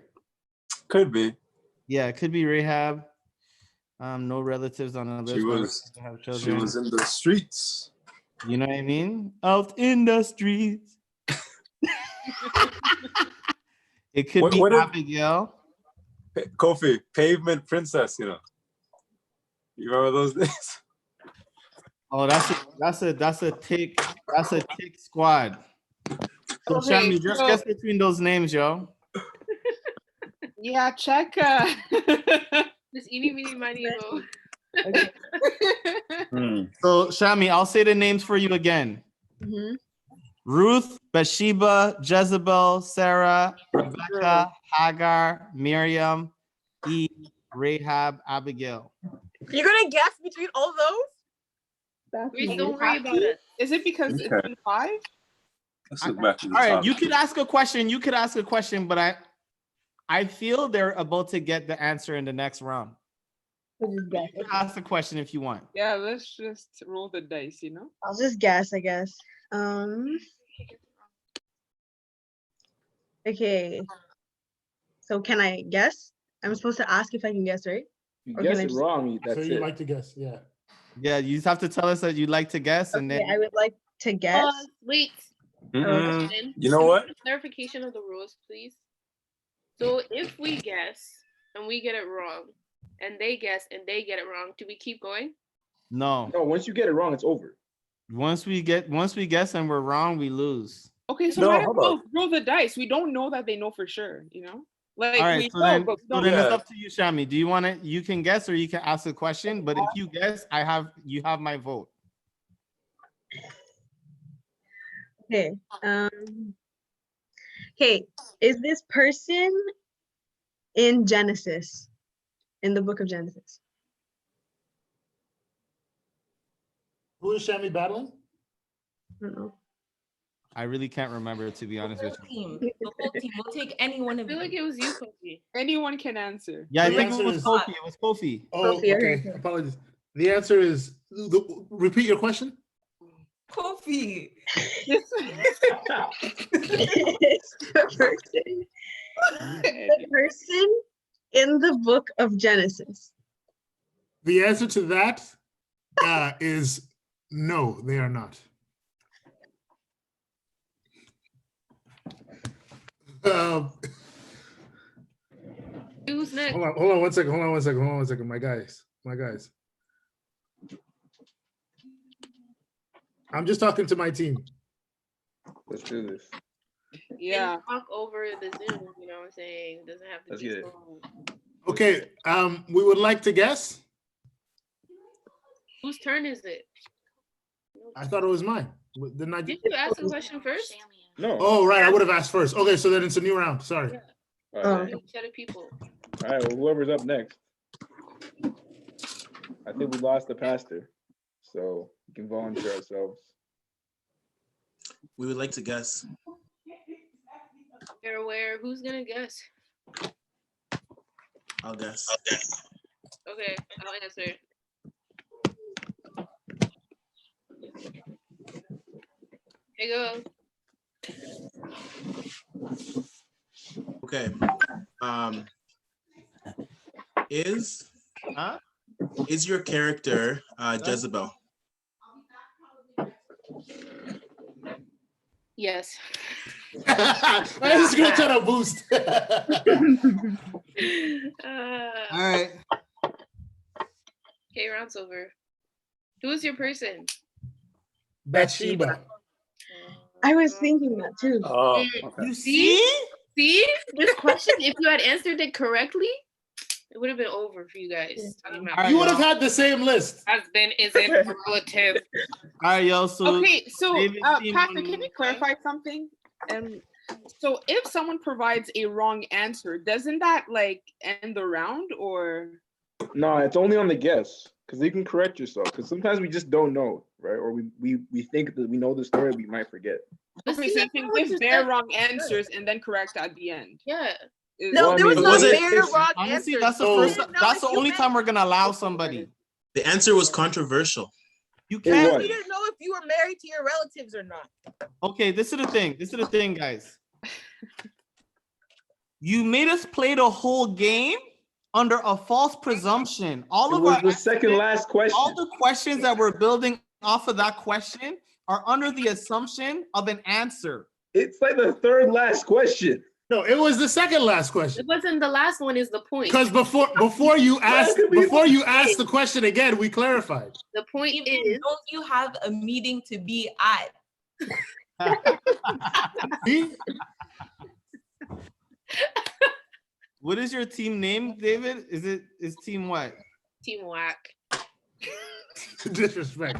Could be. Yeah, it could be Rahab. No relatives on the list. She was in the streets. You know what I mean? Out in the streets. It could be Abigail. Kofi, pavement princess, you know. You remember those days? Oh, that's a tick squad. So Okay, Shami, just so- guess between those names, yo. Yeah, check. This eeny, meeny, miny, mo. So Shami, I'll say the names for you again. Mm-hmm. Ruth, Bathsheba, Jezebel, Sarah, Rebecca, Hagar, Miriam, Eve, Rahab, Abigail. You're gonna guess between all those? Please don't worry about it. Is it because it's been 5? Let's look back to the All right, top. you could ask a question, but I feel they're about to get the answer in the next round. You can ask the question if you want. Yeah, let's just roll the dice, you know? I'll just guess, I guess. Okay. So can I guess? I'm supposed to ask if I can guess, right? You Or guess can I it just- wrong, So that's you it. like to guess, yeah. Yeah, you just have to tell us that you'd like to guess, and Okay, then I would like to guess. Wait. Mm-mm. You know Can we what? get clarification of the rules, please. So if we guess and we get it wrong, and they guess and they get it wrong, do we keep going? no. No, once you get it wrong, it's over. Once we guess and we're wrong, we lose. Okay, so No, might as hold well on. roll the dice. We don't know that they know for sure, you know? Like, All right, we so know, then, but we so don't then know. it's up to you, Shami. Do you want to? You can guess or you can ask a question. But if you guess, you have my vote. Okay. Okay. Is this person in Genesis? In the book of Genesis? Who is Shami battling? I don't know. I really can't remember, to be honest with you. The whole team. We'll take any one I of feel you. like it was you, Kofi. Anyone can answer. Yeah, I The think answer it was is- Kofi. It was Kofi. Oh, Sophia, okay. okay. Apologies. The answer is, repeat your question. Kofi. It's the person in the book of Genesis. The answer to that is no, they are not. Who's next? Hold on 1 second. My guys. I'm just talking to my team. Let's do this. Yeah. And talk over the Zoom, you know what I'm saying? It doesn't have to Let's be get it. so. Okay, we would like to guess. Whose turn is it? I thought it was mine. Didn't I? Did you ask a question first? No. Oh, right. I would have asked first. Okay, so then it's a new round. Sorry. All Oh. right. Set of people. All right, well, whoever's up next. I think we lost the pastor, so we can volunteer ourselves. We would like to guess. You're aware. Who's gonna guess? I'll guess. Okay, I'll answer. Here you go. Okay. Is your character Jezebel? Yes. I'm just gonna try to boost. All right. rounds over. Who's your person? Bathsheba. I was thinking that too. Oh, okay. You see? See? This question, if you had answered it correctly, it would have been over for you guys. You would have had the same list. Husband isn't a relative. All right, yo. So Okay, so David's team Pastor, won can you 1-5. clarify something? So if someone provides a wrong answer, doesn't that like end the round or? No, it's only on the guess because you can correct yourself. Because sometimes we just don't know, right? Or we think that we know the story, we might forget. Okay, so you can give bare wrong answers and then correct at the end. Yeah. No, there was no bare wrong Honestly, answer. that's the So- first. That's the only time we're gonna allow somebody. The answer was controversial. You It can't. was. You didn't know if you were married to your relatives or not. Okay, this is the thing. This is the thing, guys. You made us play the whole game under a false presumption. All It of was our the second last question. all the questions that we're building off of that question are under the assumption of an answer. It's like the third last question. No, it was the second last question. It wasn't the last one is the point. Because before you asked the question again, we clarified. The point Even is, don't you have a meeting to be at? See? What is your team name, David? Is team what? Team Whack. Disrespect.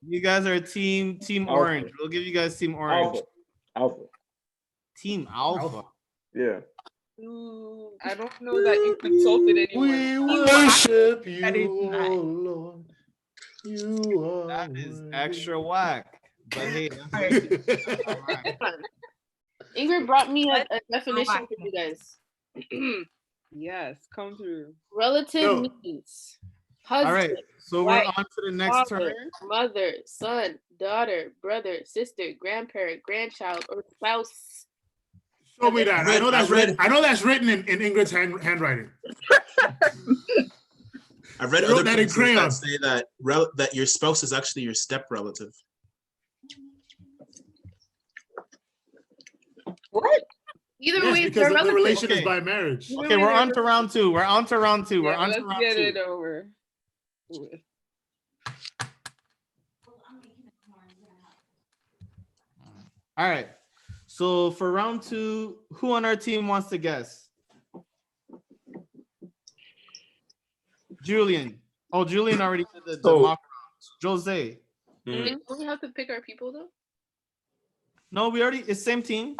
You guys are team Alpha. orange. We'll give you guys team orange. Alpha. Team alpha. Yeah. Ooh, I don't know that you consulted anyone. We worship you, That is nice. oh Lord. You are. That is extra whack. But hey, Ingrid brought me a definition for you guys. Yes, come through. Relative Yo. means all husband, right. So we're wife, on to the next father, turn. mother, son, daughter, brother, sister, grandparent, grandchild, or spouse. Show me that. I know that's I read- written. I know that's written in Ingrid's handwriting. I've read You wrote other that in places crayon. that say that that your spouse is actually your step relative. What? Either Yes, way, because they're the relative. relation is Okay. by marriage. Either Okay, way, we're they're on to round two. We're on to round two. We're Yeah, on to let's round get two. it over. with. All right. So for round two, who on our team wants to guess? Julian. Oh, Julian already did the So- mock rounds. Jose. Mm. Don't we have to pick our people though? No, we already, it's same team.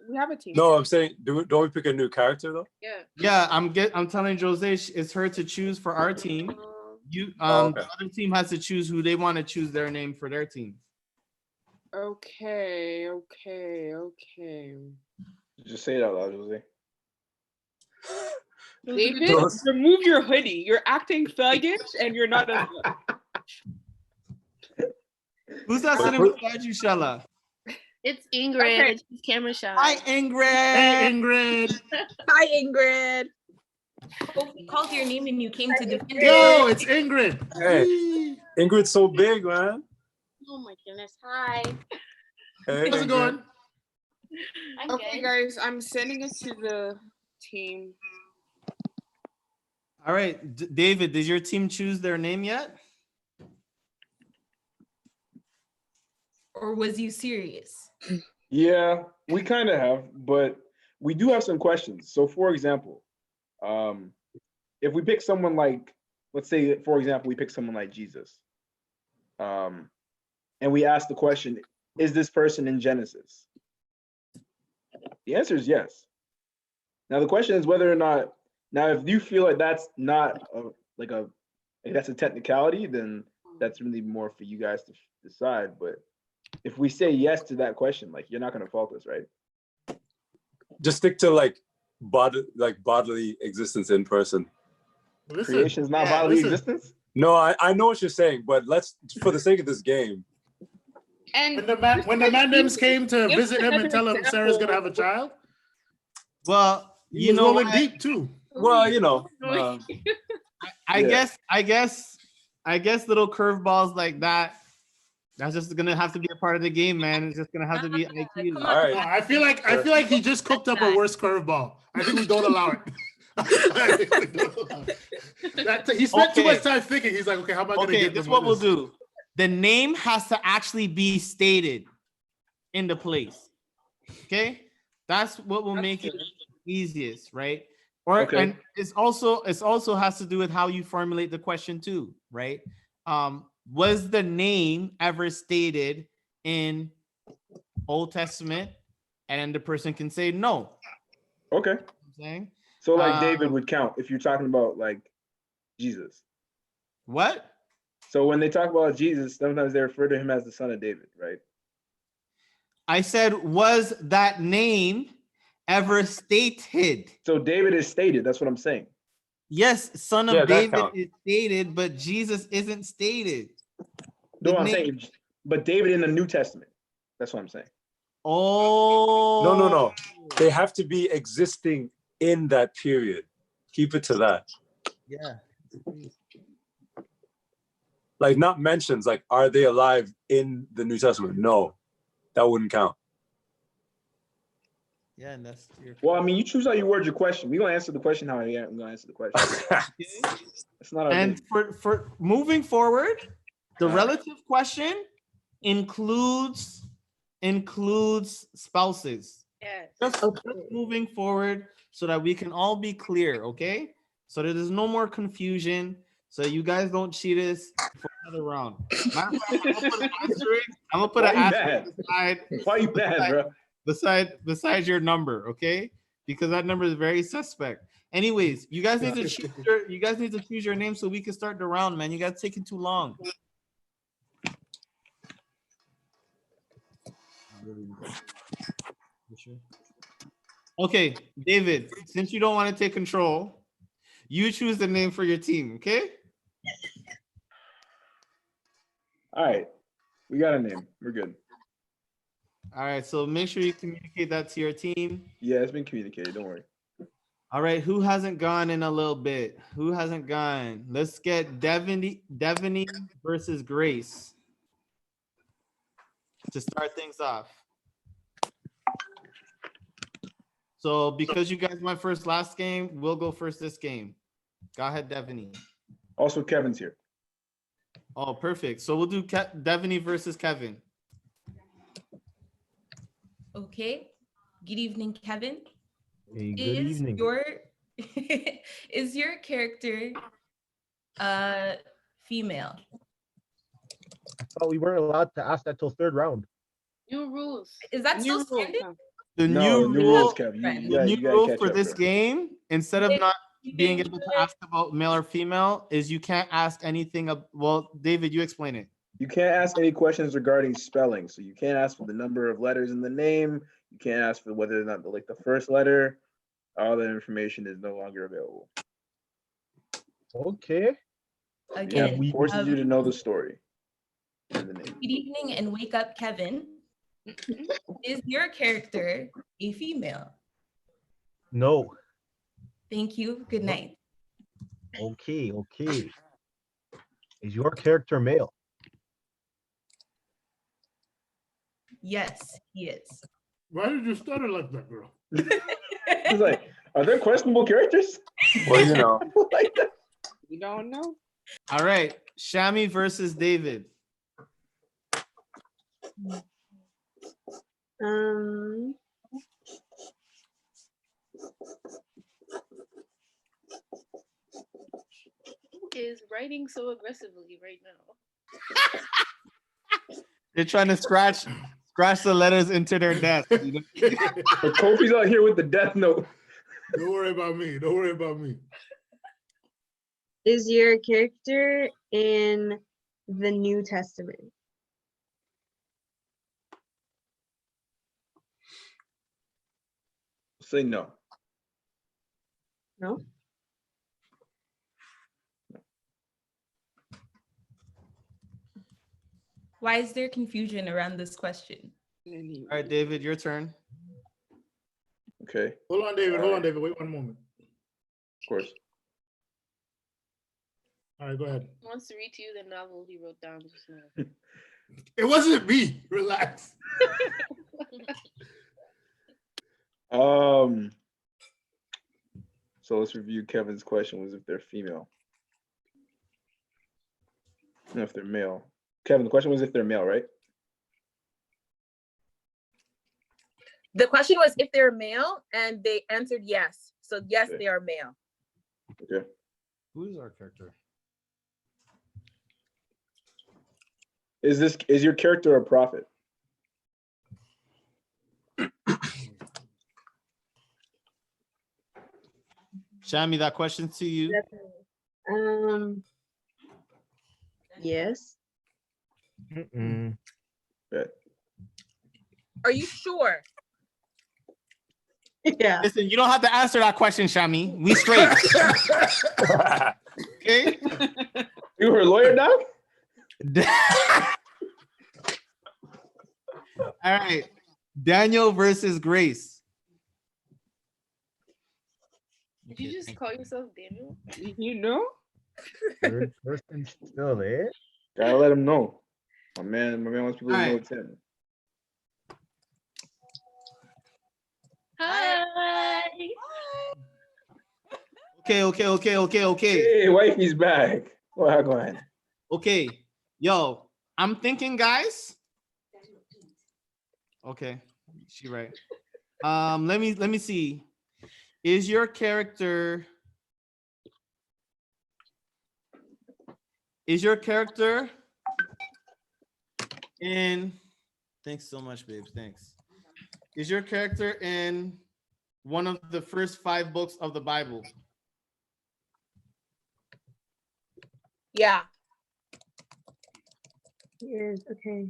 We have a team. No, I'm saying, don't we pick a new character though? Yeah. Yeah, I'm telling Jose it's her to choose for our team. You okay. The other team has to choose who they want to choose their name for their team. Okay. Just say it out loud, Jose. David, Those- remove your hoodie. You're acting thuggish and you're not a Who's that sitting beside you, Shella? It's Ingrid. Okay. And she's camera shy. Hi, Ingrid. Hey, Ingrid. Hi, Ingrid. Oh, we called your name and you came to defend Yo, it's Ingrid. Hey, Ingrid's so big, man. Oh my goodness. Hi. Hey, How's it Ingrid. going? I'm Okay, good. guys, I'm sending it to the team. All right, David, did your team choose their name yet? Or was you serious? Yeah, we kind of have, but we do have some questions. So, for example, if we pick someone like, let's say, for example, we pick someone like Jesus, and we ask the question, is this person in Genesis? The answer is yes. Now, the question is whether or not, now, if you feel like that's not like that's a technicality, then that's really more for you guys to decide. But if we say yes to that question, like, you're not going to fault us, right? Just stick to like bodily existence in person. Listen, Creation is not yeah, bodily listen. existence. No, I know what you're saying, but let's, for the sake of this game. And when the Mandems came to Give visit him and tell him another Sarah's gonna have a example. child, Well, he you was know rolling what? deep too. Well, you know, I Yeah. guess little curveballs like that. That's just gonna have to be a part of the game, man. It's just gonna have to be IQ. Come all right. I feel like he just cooked up a worse curveball. I think we don't allow it. He spent too much time thinking. He's like, okay, how am I going to Okay, get this is them what on we'll this? do. The name has to actually be stated in the place. Okay, that's what will make it easiest, right? Or Okay. and it's also has to do with how you formulate the question too, right? Was the name ever stated in Old Testament? And the person can say no. Okay. You know what I'm saying? So like David would count if you're talking about like Jesus. What? So when they talk about Jesus, sometimes they refer to him as the son of David, right? I said, was that name ever stated? So David is stated. That's what I'm saying. Yes, son Yeah, of that David counts. is stated, but Jesus isn't stated. No, I'm saying, but David in the New Testament. That's what I'm saying. Oh. No. They have to be existing in that period. Keep it to that. Yeah. Like not mentions, like, are they alive in the New Testament? No, that wouldn't count. Yeah, and that's your. Well, I mean, you choose how you word your question. We're gonna answer the question how I'm gonna answer the question. It's not our And thing. for moving forward, the relative question includes spouses. Yes. Just moving forward so that we can all be clear, okay? So that there's no more confusion, so you guys don't cheat us for another round. I'm gonna put an asterisk beside. Why you mad, bro? Beside your number, okay? Because that number is very suspect. Anyways, you guys need to choose your name so we can start the round, man. You guys taking too long. Okay, David, since you don't want to take control, you choose the name for your team, okay? All right, we got a name. We're good. All right, so make sure you communicate that to your team. Yeah, it's been communicated. Don't worry. All right, who hasn't gone in a little bit? Who hasn't gone? Let's get Devaney versus Grace to start things off. So because you guys went first last game, we'll go first this game. Go ahead, Devaney. Also, Kevin's here. Oh, perfect. So we'll do Devaney versus Kevin. Okay. Good evening, Kevin. Hey, good evening. Is your character female? I thought we weren't allowed to ask that till third round. New rules. Is that New still rules. standard? The No, new new rule, rules, Kevin. the new rule catch for up, this bro. game, instead of not being able to ask about male or female, is you can't ask anything. Well, David, you explain it. You can't ask any questions regarding spelling. So you can't ask for the number of letters in the name. You can't ask for whether or not the first letter. All that information is no longer available. Okay. Again, Yeah, forces you to know the story. And the name. Good evening and wake up, Kevin. Is your character a female? No. Thank you. Good night. Okay. Is your character male? Yes, he is. Why did you stutter like that, girl? He's like, are there questionable characters? Well, you know. Like that? You don't know? All right, Shami versus David. Who is writing so aggressively right now? They're trying to scratch the letters into their desk. You know? But Kofi's out here with the death note. Don't worry about me. Don't worry about me. Is your character in the New Testament? Say no. No. Why is there confusion around this question? All right, David, your turn. Okay. Hold on, David. Wait one moment. Of course. All right, go ahead. He wants to read to you the novel he wrote down just now. It wasn't me. Relax. So let's review Kevin's question was if they're female. No, if they're male. Kevin, the question was if they're male, right? The question was if they're male, and they answered yes. So yes, Okay. they are male. Okay. Who is our character? Is your character a prophet? Shami, that question to you. Yes. Mm-mm. Okay. Are you sure? Yeah. Listen, you don't have to answer that question, Shami. We straight. Okay. You were a lawyer now? All right. Daniel versus Grace. Did you just call yourself Daniel? You know? Third person still there. Gotta let him know. My man wants people to know Alright. it's him. Hi. Okay. Hey, wifey's back. Go ahead. Okay. Yo, I'm thinking, guys. Okay, she right. Let me see. Is your character in thanks so much, babes. Thanks. Is your character in one of the first 5 books of the Bible? Yeah. Yes. Okay.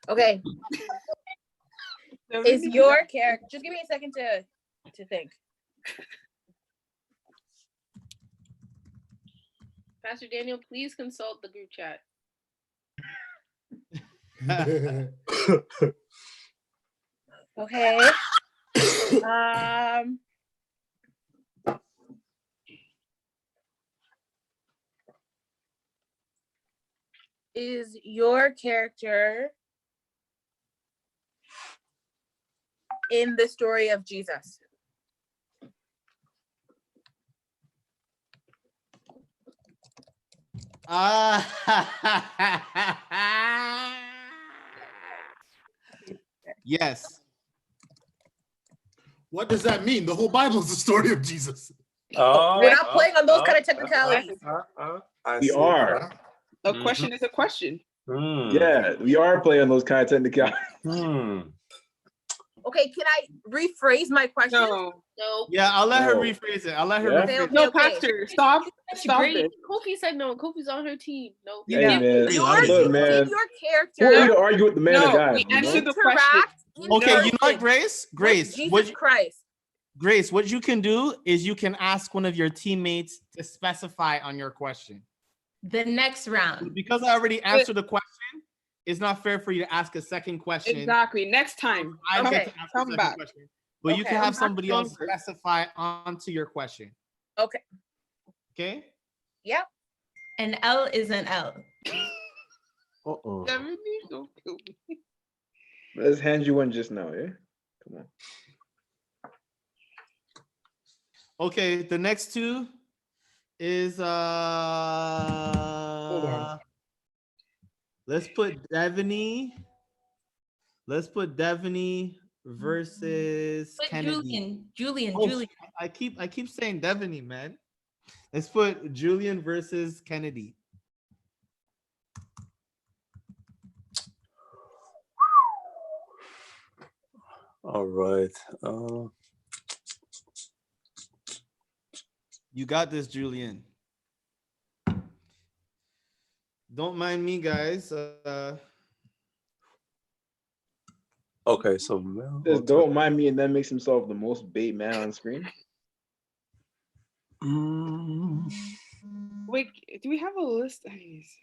Okay. Is your character? Just give me a second to think. Pastor Daniel, please consult the group chat. Okay. Is your character in the story of Jesus? Yes. What does that mean? The whole Bible is the story of Jesus. We're not playing on those kind of technicalities. We are. A question is a question. Yeah, we are playing those kind of technicalities. Okay, can I rephrase my question? No. Yeah, I'll let her No. rephrase it. I'll let her Yeah? rephrase it. No, Pastor, stop Great. this. Kofi said no. Kofi's on her team. No. Hey, man. Look, man. Your Who are you character to argue with the man of No, God? we you know? answered the question. interact in Okay, you know what, person Grace? with Jesus Christ. Grace, what you can do is you can ask one of your teammates to specify on your question. The next round. Because I already answered the question, it's not fair for you to ask a second question. Exactly. Next time. I Come, get to ask a come second back. question. But you can Okay. have somebody else Stronger. specify onto your question. Okay. Okay? Yep. An L is an L. Uh-oh. Don't kill me. Let's hand you one just now, yeah? Come on. Okay, the next two is Hold on. let's put Devaney. Let's put Devaney versus But Kennedy. Julian. I keep saying Devaney, man. Let's put Julian versus Kennedy. All right. You got this, Julian. Don't mind me, guys. Okay, so Mel. Just don't mind me, and then makes himself the most bait man on screen. Wait, do we have a list? Anyways.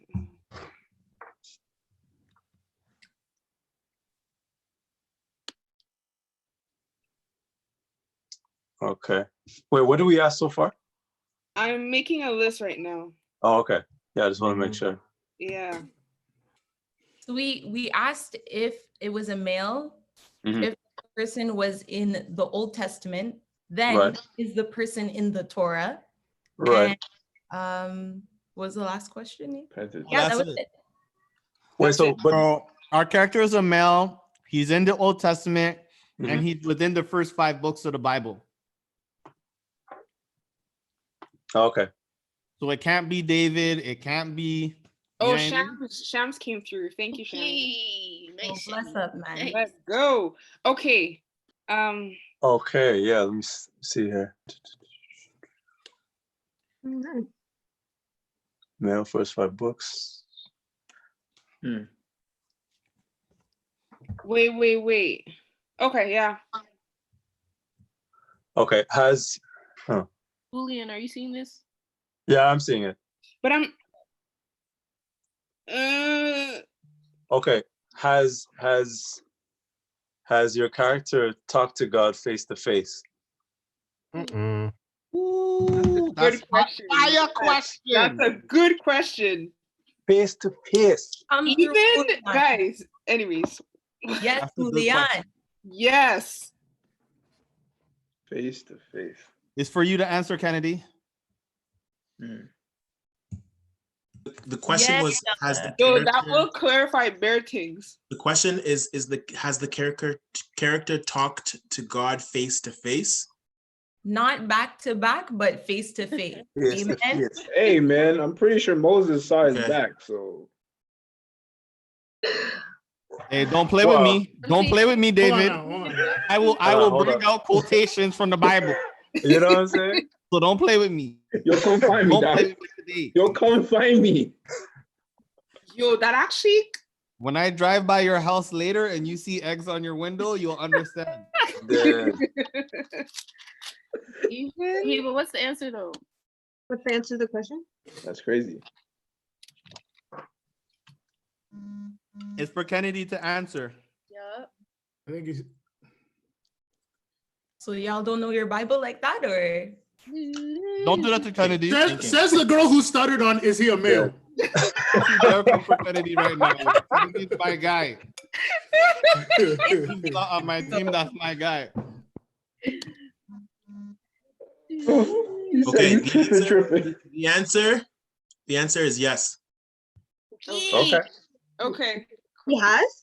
Okay. Wait, what do we ask so far? I'm making a list right now. Oh, okay. Yeah, I just want to make sure. Yeah. So we asked if it was a male, Mhm. if the person was in the Old Testament, then Right. is the person in the Torah? Right. And what was the last question? Pentateuch. Yeah, That's that was it. it. Wait, so but So our character is a male. He's in the Old Testament, and Mhm. he's within the first 5 books of the Bible. okay. So it can't be David. It can't be. You know Oh, what I mean? Shams came through. Thank you, Shams. Hey, Oh, nice. bless up, man. Let's go. Okay. Okay, yeah, let me see here. Male first 5 books. Wait. Okay, yeah. Okay, Julian, are you seeing this? yeah, I'm seeing it. But I'm Okay, has your character talked to God face to face? Ooh, that's good question. fire question. That's a good question. Face to face. Even guys, anyways. Yes, That's a good Julian. question. Yes. Face to face. It's for you to answer, Kennedy. The question Yes, was, has the So character, that will clarify bare things. the question is has the character talked to God face to face? Not back to back, but face to face. Face to Amen. face. Hey man, I'm pretty sure Moses saw his Okay. back, so Hey, don't play with me. Don't play with me, Hold David. on, hold on. I will Hold bring on. out quotations from the Bible. You know what I'm saying? So don't play with me. you'll come find me, Don't play Doc. with me today. You'll come find me. Yo, that actually When I drive by your house later and you see eggs on your window, you'll understand. Yeah. Okay, but what's the answer though? What's the answer to the question? That's crazy. It's for Kennedy to answer. Yup. I think he's, So y'all don't know your Bible like that, or? Don't do that to Kennedy. says the girl who stuttered on, is he a male? Careful for Kennedy right now. Kennedy's my guy. He's not on my team. That's my guy. Okay, the answer is yes. Okay. okay. He has?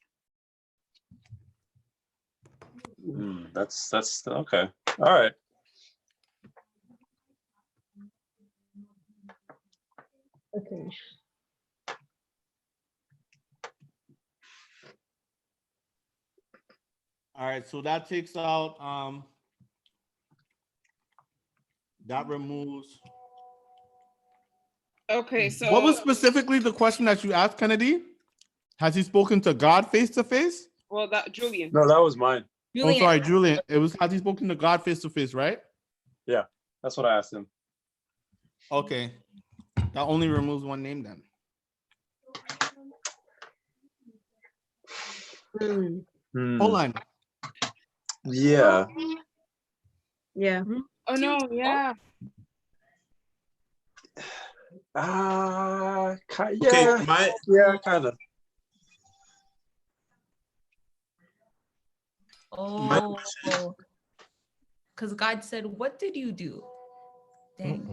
That's okay. All right. Okay. All right, so that takes out that removes. Okay, so What was specifically the question that you asked, Kennedy? Has he spoken to God face to face? well that Julian. No, that was mine. Oh, sorry, Julian. It was, has he spoken to God face to face, right? Yeah, that's what I asked him. Okay. That only removes one name then. Hold on. Yeah. Yeah. Oh no, yeah. Yeah. Okay, yeah, kind of. Oh, because God said, "What did you do?" Dang.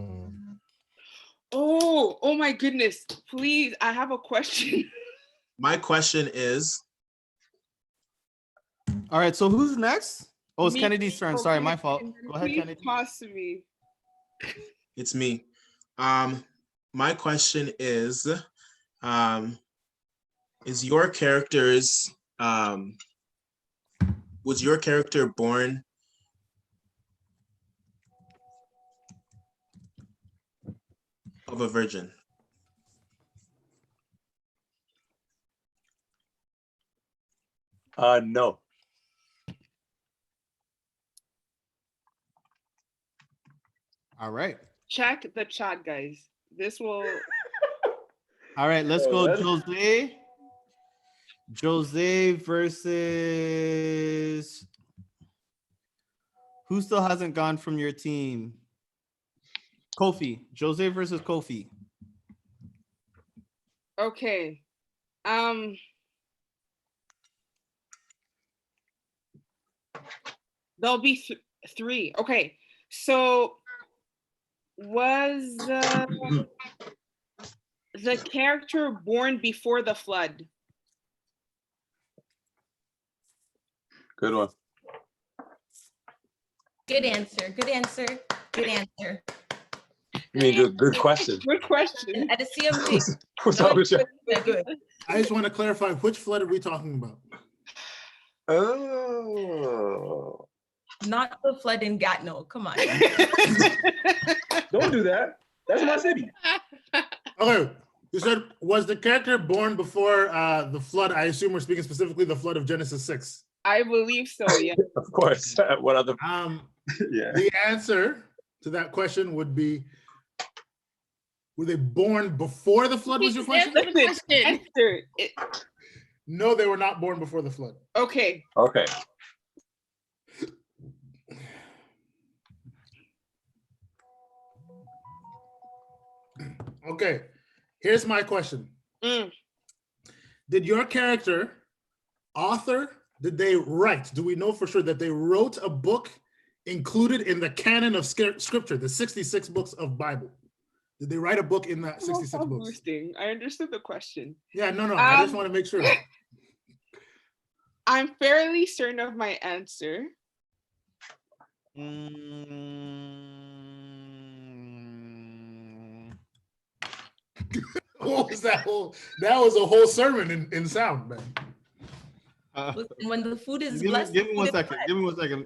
Oh my goodness. Please, I have a question. My question is, All right, so who's next? Oh, it's Me. Kennedy's turn. Sorry, my fault. And then Go ahead, please Kennedy. pass to me. it's me. My question is your character's was your character born of a virgin? No. All right. Check the chat, guys. This will All right, let's go that's- Jose. Jose versus who still hasn't gone from your team? Kofi. Jose versus Kofi. okay. There'll be 3. Okay. So was the character born before the flood? Good one. Good answer. Good answer. Good answer. I mean, good question. Good question. At the CMT. What's up with you? Good. I just want to clarify, which flood are we talking about? Oh. Not the flood in Gatineau. Come on. Don't do that. That's my city. Okay, you said, was the character born before the flood? I assume we're speaking specifically the flood of Genesis 6. I believe so, yeah. Of course. What other? Yeah. The answer to that question would be, were they born before the flood was your question? Answer it. No, they were not born before the flood. Okay. Okay. Okay, here's my question. Did your character author, did they write? Do we know for sure that they wrote a book included in the canon of scripture, the 66 books of Bible? Did they write a book in that 66 books? Boosting. I understood the question. Yeah, no, I just want to make sure. I'm fairly certain of my answer. What was that whole? That was a whole sermon in sound, man. Listen, when the food is Give blessed. me 1 second. Give me 1 second.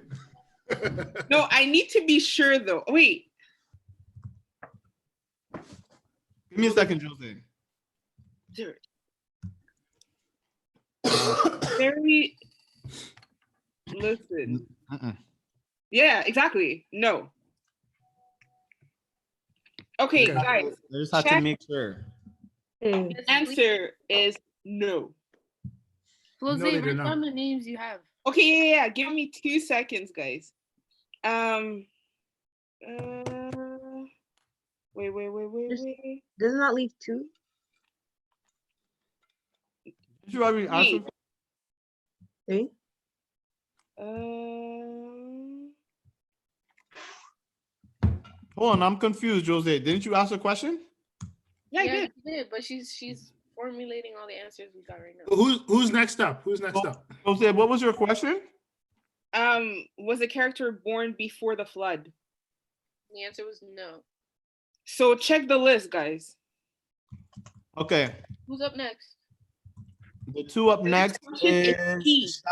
No, I need to be sure though. Wait. Give me a second, Jose. Very. Listen. Yeah, exactly. No. Okay, guys. I just have to make sure. The answer is no. Jose, write down the names you have. Okay, yeah. Give me 2 seconds, guys. Wait. Does it not leave 2? Did you already answer? 3? Hold on, I'm confused, Jose. Didn't you ask a question? Yeah, I did, but she's formulating all the answers we got right now. Who's next up? Who's next up? Jose, what was your question? Was the character born before the flood? The answer was no. So check the list, guys. Okay. Who's up next? The 2 up next is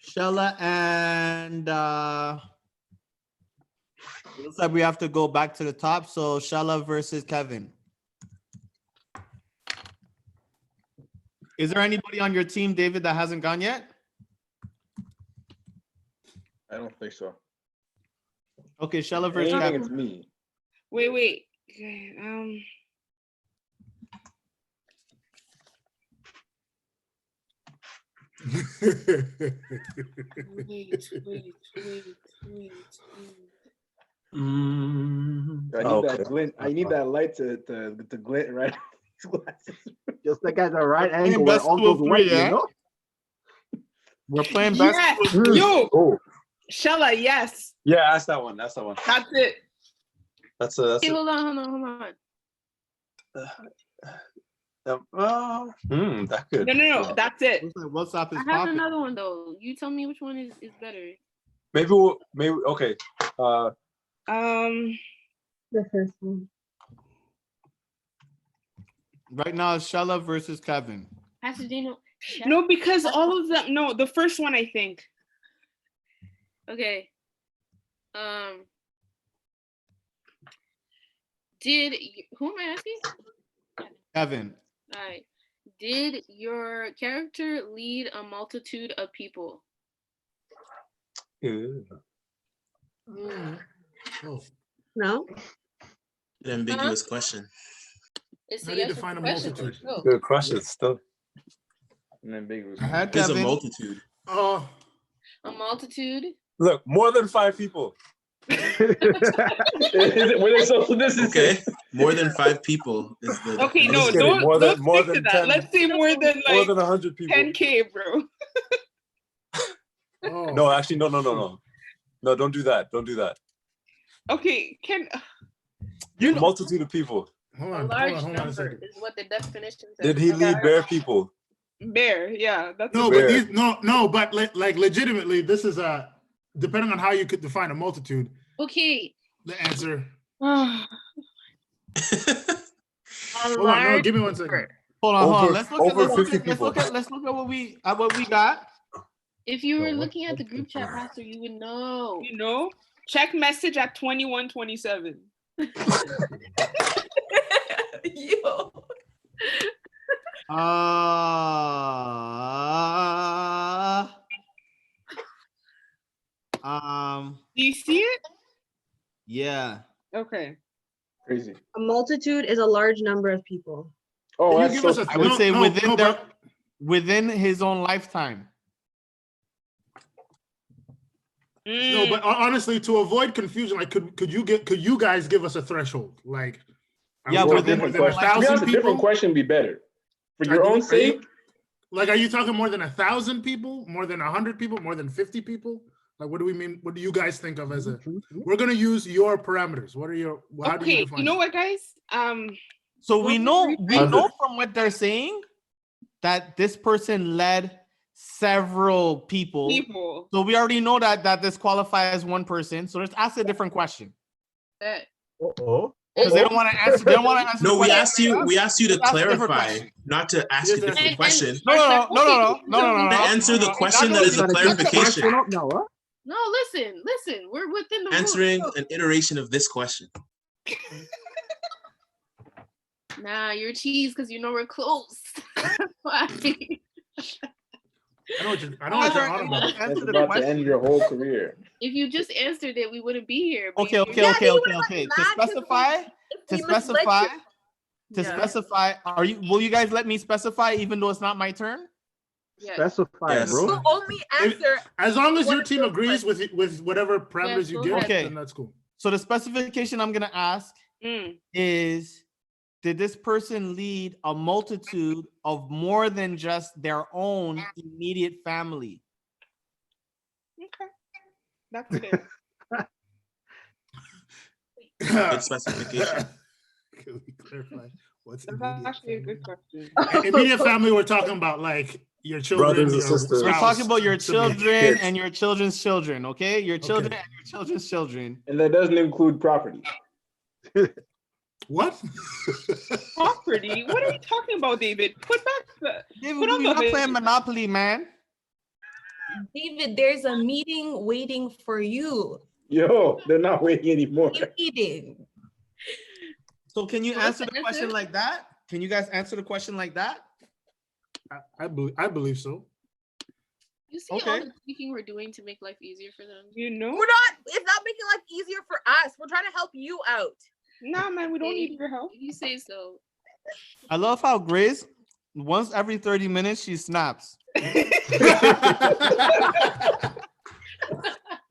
Shella and looks like we have to go back to the top. So Shella versus Kevin. Is there anybody on your team, David, that hasn't gone yet? I don't think so. Okay, Shella versus Kevin. It's me. Wait. Okay, wait. That glint. I need that light to glint right. Just like at the right We're angle playing where best all two goes of white, three, you know? We're playing best. Yes. two of three. Yo. Oh. Shella, yes. Yeah, that's that one. That's it. That's Hey, it. hold on. That could. No. That's it. WhatsApp is I have another one though. You tell me which one is better. Maybe okay. The first one. Right now, it's Shella versus Kevin. Pasadena. No, because all of them. No, the first one I think. Okay. Who am I asking? Kevin. All right. Did your character lead a multitude of people? No. An ambiguous question. It's How do you define a multitude? Good question. Still. An ambiguous. There's a multitude. Oh. A multitude. Look, more than 5 people. Were they social distancing? Okay, more than 5 people is the. Okay, no, kidding. don't More stick than to that. 10. Let's say more than More like than 100 people. 10K, bro. Oh. No, actually, no. No, don't do that. Don't do that. Okay, A multitude of people. Hold A on, large hold on a number second. is what the definition says. Did he lead bare people? bear? Yeah, that's No, a but bear. these no, but like legitimately, this is depending on how you could define a multitude. Okay. The answer. A Hold on, no, large give me 1 second. Hold on. Over- Let's look over at 50 people. let's look at what we got. If you were Yo, what- looking at the group chat, Pastor, you would know. You know, check message at 21:27. Yo. Do you see it? Yeah. Okay. Crazy. A multitude is a large number of people. Oh, Can you that's give so us a- I would No, say no, within no, their, but- within his own lifetime. No, but honestly, to avoid confusion, like could you guys give us a threshold? Like, are Yeah, we but talking more then- than To be honest, 1,000 a different people? question would be better. For Are your you- own are you- sake, Like, are you talking more than 1,000 people, more than 100 people, more than 50 people? Like, what do we mean? What do you guys think of as a? We're gonna use your parameters. What are your? How do you Okay, define? you know it? what, guys? So we know Hundred. from what they're saying that this person led several people. People. So we already know that disqualifies one person. So let's ask a different question. That. Uh-oh. Because they don't want to answer. They don't want to answer. No, the we question asked you. We asked you to Let's ask a different clarify, question. not to ask a different And- question. No. Answer the question that is a clarification. No, what? No, listen. We're within the rules. Answering an iteration of this question. Nah, you're cheese because you know we're close. Why? I know what you're on about. Answer that's the about to question. end your whole career. If you just answered it, we wouldn't be here. but Okay. you- To specify, will you guys let me specify even though it's not my turn? Yes. Specify, Yes. bro. You only answer. As long as one your of team those agrees with whatever parameters you go give, ahead. Okay. then that's cool. So the specification I'm gonna ask is, did this person lead a multitude of more than just their own immediate family? Okay. That's fair. Good specification. Can we clarify what's That's immediate actually a family? good question. Immediate family, we're talking about like your children, Brothers and your sisters. We're spouse, talking about your siblings. children Kids. and your children's children, okay? Your children Okay. and your children's children. And that doesn't include property. What? Property? What are you talking about, David? Put back the. David, Put on we're the not video. playing Monopoly, man. David, there's a meeting waiting for you. Yo, they're not waiting anymore. Meeting. So can you What's answer the the question answer? like that? Can you guys answer the question like that? I believe so. You see Okay. all the tweaking we're doing to make life easier for them. You know? We're not. It's not making life easier for us. We're trying to help you out. Nah, man, we don't need your help. If you say so. I love how Grace, once every 30 minutes, she snaps.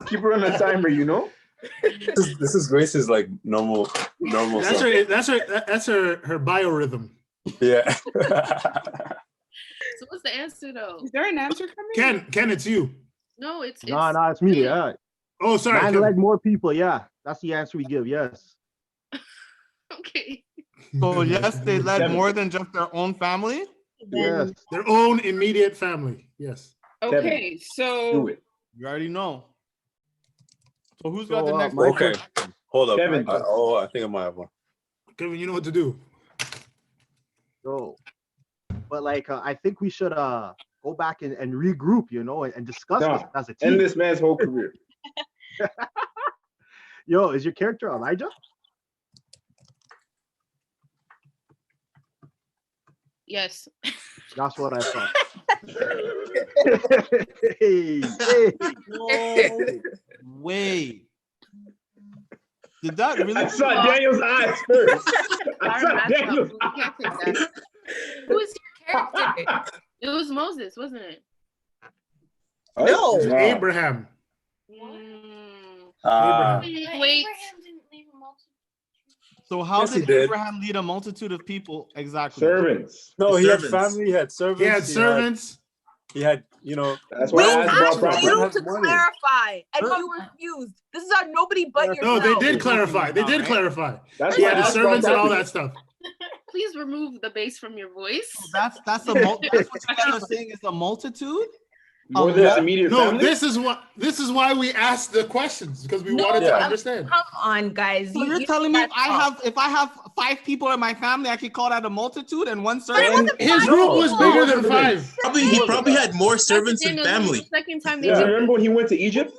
Keep her on a timer, you know? This is Grace's like normal That's stuff. that's her biorhythm. Yeah. So what's the answer though? Is there an answer coming? Ken, it's you. No, it's No, it's me. Yeah. Oh, sorry. Man Kevin. led more people. Yeah, that's the answer we give. Yes. okay. So yes, they led Seven. more than just their own family. Yes. Their own immediate family. Yes. Okay, Do so it. You already know. So who's got So, the next my one? Okay. Hold up. Kevin. I think I might have one. Kevin, you know what to do. So, but like, I think we should go back and regroup, you know, and discuss Nah, this as a End team. this man's whole career. Yo, is your character Elijah? Yes. That's what I thought. hey. No way. Did that really? I saw Daniel's eyes first. I Our saw matchup, Daniel's we can't take that. Who's your character? It was Moses, wasn't it? No. It's Nah. Abraham. Wait. So how Yes, he did did. Abraham lead a multitude of people exactly? Servants. No, he had Servants. family, he had servants. He had servants. He had, you know. That's We why I asked asked about you property. to clarify, and you refused. This is on nobody but No, yourself. they did clarify. They did clarify. That's He why had I the asked about servants and all property. that stuff. Please remove the bass from your voice. That's that's what you guys are saying is a multitude. More than his immediate No, family? this is why we asked the questions, because we wanted to understand. Come on, guys. So you're telling me if I have 5 people in my family, I could call that a multitude and one servant? His group was bigger than 5. He probably had more servants than Daniel, this is family. the second time they Yeah. did Remember when he went to Egypt?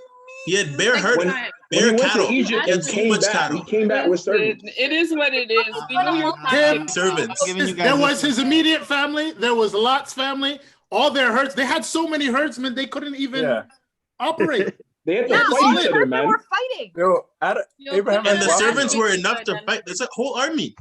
He had bear Second herd, time. When he bear went cattle. to Egypt He had and so came much back, cattle. he came back with servants. It is what it is. We know you're Him, servants. There was his immediate family. There was Lot's family. All their herds. They had so many herdsmen they couldn't even operate. They had to Yeah, fight all each the other, herdsmen man. were fighting. Yo, Abraham And had the property. servants were enough to fight. It's a whole army.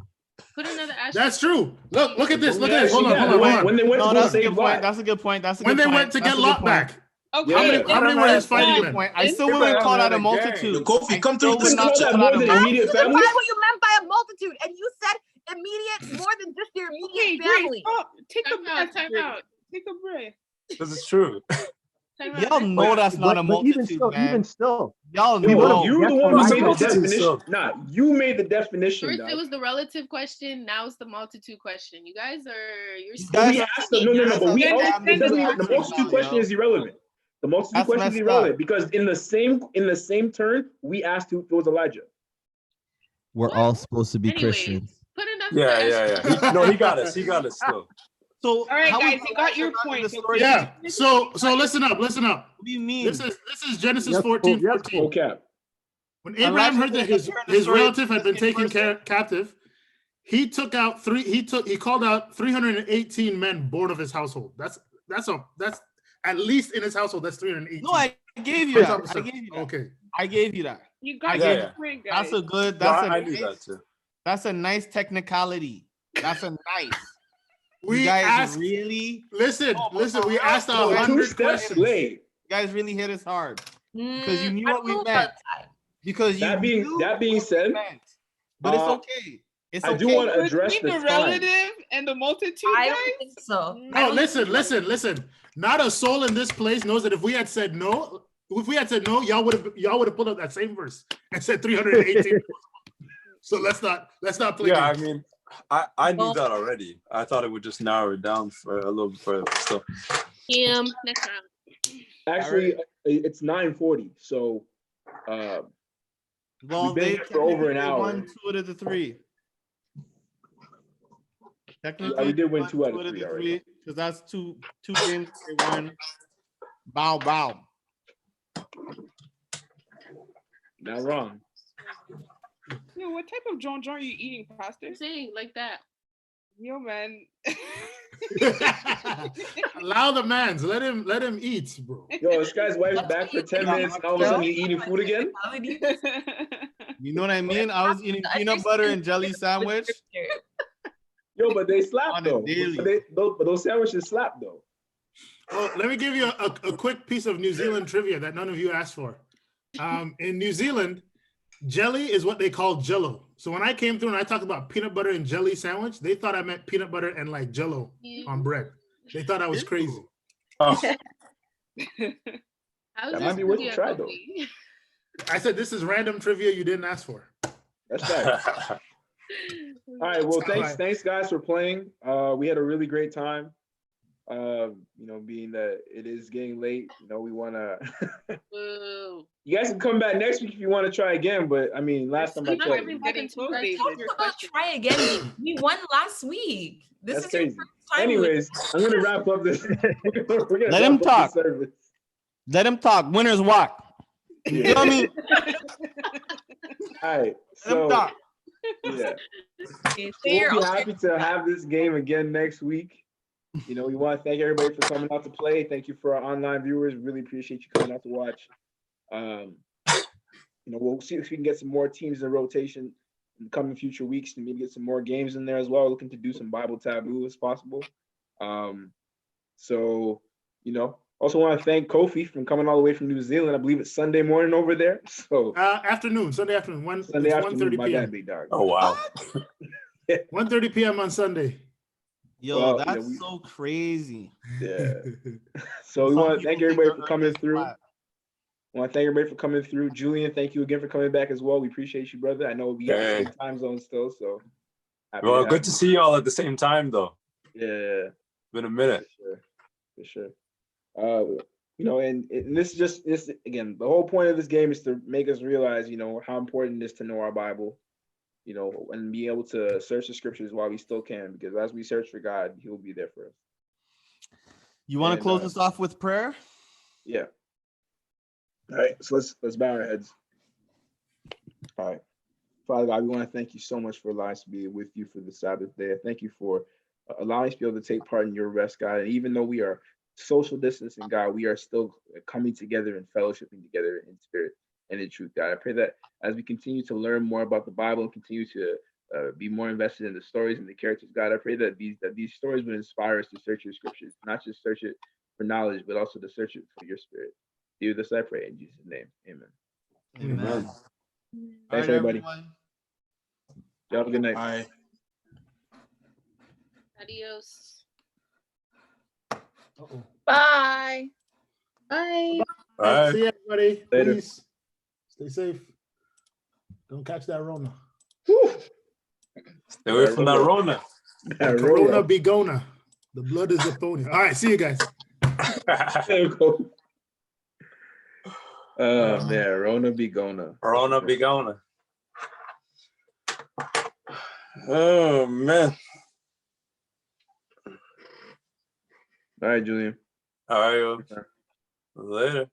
Put another asterisk. That's true. Look at this. Look at this. Yeah, Hold on. when they went to go that's a save good point. Lot. That's a good point. That's a When good they point. went to That's get a good Lot point. back. Okay. How many were his That's fighting a men? good point. I still wouldn't Abraham call that had a a multitude. gang. Kofi, come through still with the would not scripture. call that a than multitude. immediate Define family? what you meant by a multitude, and you said immediate more than just your immediate Grace, family. stop. Take a Time out, breath. time Grace. out. Take a breath. This is true. Time Y'all out. know that's not a But even multitude, still, man. still, Y'all Yo, know. you're the Guess one what who I made the just did? definition. So- Nah, you made the definition. First dog. it was the relative question. Now it's the multitude question. You guys are But we guys asked them, no, but we Then- all, then it doesn't the even, the multitude question is irrelevant. The multitude That's question is messed irrelevant up. because in the same turn, we asked who it was Elijah. We're all supposed to be Anyways, Christians. put another Yeah. No, he got us. He got us still. So, All right, how guys, is you got your Elijah not in point. the So story? Yeah. So listen up. What do you mean? This is Genesis Yes, 14. yes, 14. Okay. When Abraham heard that his story relative had been taken captive, he called out 318 men born of his household. That's at least in his household. That's 318. No, I gave you that. I gave you that. Okay. I gave you that. You got Yeah, your yeah. point, guys. That's a good. No, That's I a knew nice, that too. That's a nice technicality. That's a nice. We you guys asked. really Listen. We asked No, 100 2 questions. steps late. You guys really hit us hard because you knew I what we don't know meant. about that. Because you That being knew that being what we said, meant. But it's okay. It's I okay. do want to address Between the the time. relative and the multitude, I guys? don't think so. No, listen. Not a soul in this place knows that if we had said no, y'all would have pulled up that same verse and said 318. So let's not play. Yeah, games. I mean, I knew that already. I thought it would just narrow it down for a little bit further. So Next round. Actually, it's 9:40. So Well, we've been they here for over an technically hour. won 2 out of the 3. Technically, we did win won 2 out of 3 already. because that's two games they won. Bow. Not wrong. Yo, what type of John are you eating, Pastor? I'm saying like that. Yo, man. Allow the man's. Let him eat, bro. Yo, this guy's wife's back for 10 minutes. And all of a sudden, he's eating food again. You know what I mean? I was eating peanut butter and jelly sandwich. Yo, but they slap On a though. daily. But those sandwiches slap though. Well, let me give you a quick piece of New Zealand trivia that none of you asked for. In New Zealand, jelly is what they call Jello. So when I came through and I talked about peanut butter and jelly sandwich, they thought I meant peanut butter and like Jello on bread. They thought I was crazy. How's That this might be worth a trivia, try though. Kofi? I said this is random trivia you didn't ask for. That's right. All right. Well, thanks guys for playing. We had a really great time. Being that it is getting late, we want to. You guys can come back next week if you want to try again. But I mean, last time I checked, Try again. We won last week. This that's is crazy. your first time. Anyways, I'm gonna wrap up this. we're gonna Let wrap him up this talk. service. Let him talk. Winners walk. You know what I mean? All right. Let him So talk. yeah, Say we'll your be happy to have this game again next week. We want to thank everybody for coming out to play. Thank you for our online viewers. Really appreciate you coming out to watch. We'll see if we can get some more teams in rotation in the coming future weeks and maybe get some more games in there as well. Looking to do some Bible taboo as possible. Also want to thank Kofi from coming all the way from New Zealand. I believe it's Sunday morning over there. So Sunday afternoon. Sunday afternoon, 1:30 my p.m. bad, big dog. Oh wow. 1:30 p.m. on Sunday. Yo, Well, you know, that's so crazy. Yeah. So we Some want to people thank think everybody the for earth coming is through. flat. I want to thank everybody for coming through. Julian, thank you again for coming back as well. We appreciate you, brother. I know we got the Hey. same time zone still, so happy Well, have good to you. see you all at the same time, though. Yeah, Been a minute. for sure. You know, and this is just this again. The whole point of this game is to make us realize, you know, how important it is to know our Bible, you know, and be able to search the scriptures while we still can, because as we search for God, He will be there for us. You want to And, close us off with prayer? Yeah. All right, so let's bow our heads. All right. Father God, we want to thank you so much for allowing us to be with you for the Sabbath day. I thank you for allowing us to be able to take part in your rest, God. And even though we are social distancing, God, we are still coming together and fellowshipping together in spirit and in truth, God. I pray that as we continue to learn more about the Bible and continue to be more invested in the stories and the characters, God, I pray that these stories would inspire us to search your scriptures, not just search it for knowledge, but also to search it for your spirit. Do this, I pray in Jesus' name. Amen. Amen. Thanks, everybody. You have a good night. Bye. Adios. Bye. Bye. Bye. See you, everybody. Later. Please stay safe. Don't catch that Rona. Stay away from that Rona. The Corona be gonna. The blood is upon you. All right, see you guys. There we go. Man, Rona be gonna. Rona be gonna. Oh man. All right, Julian. All right, yo. Later.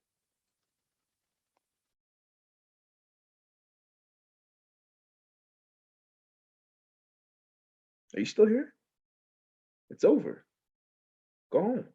Are you still here? It's over. Go home.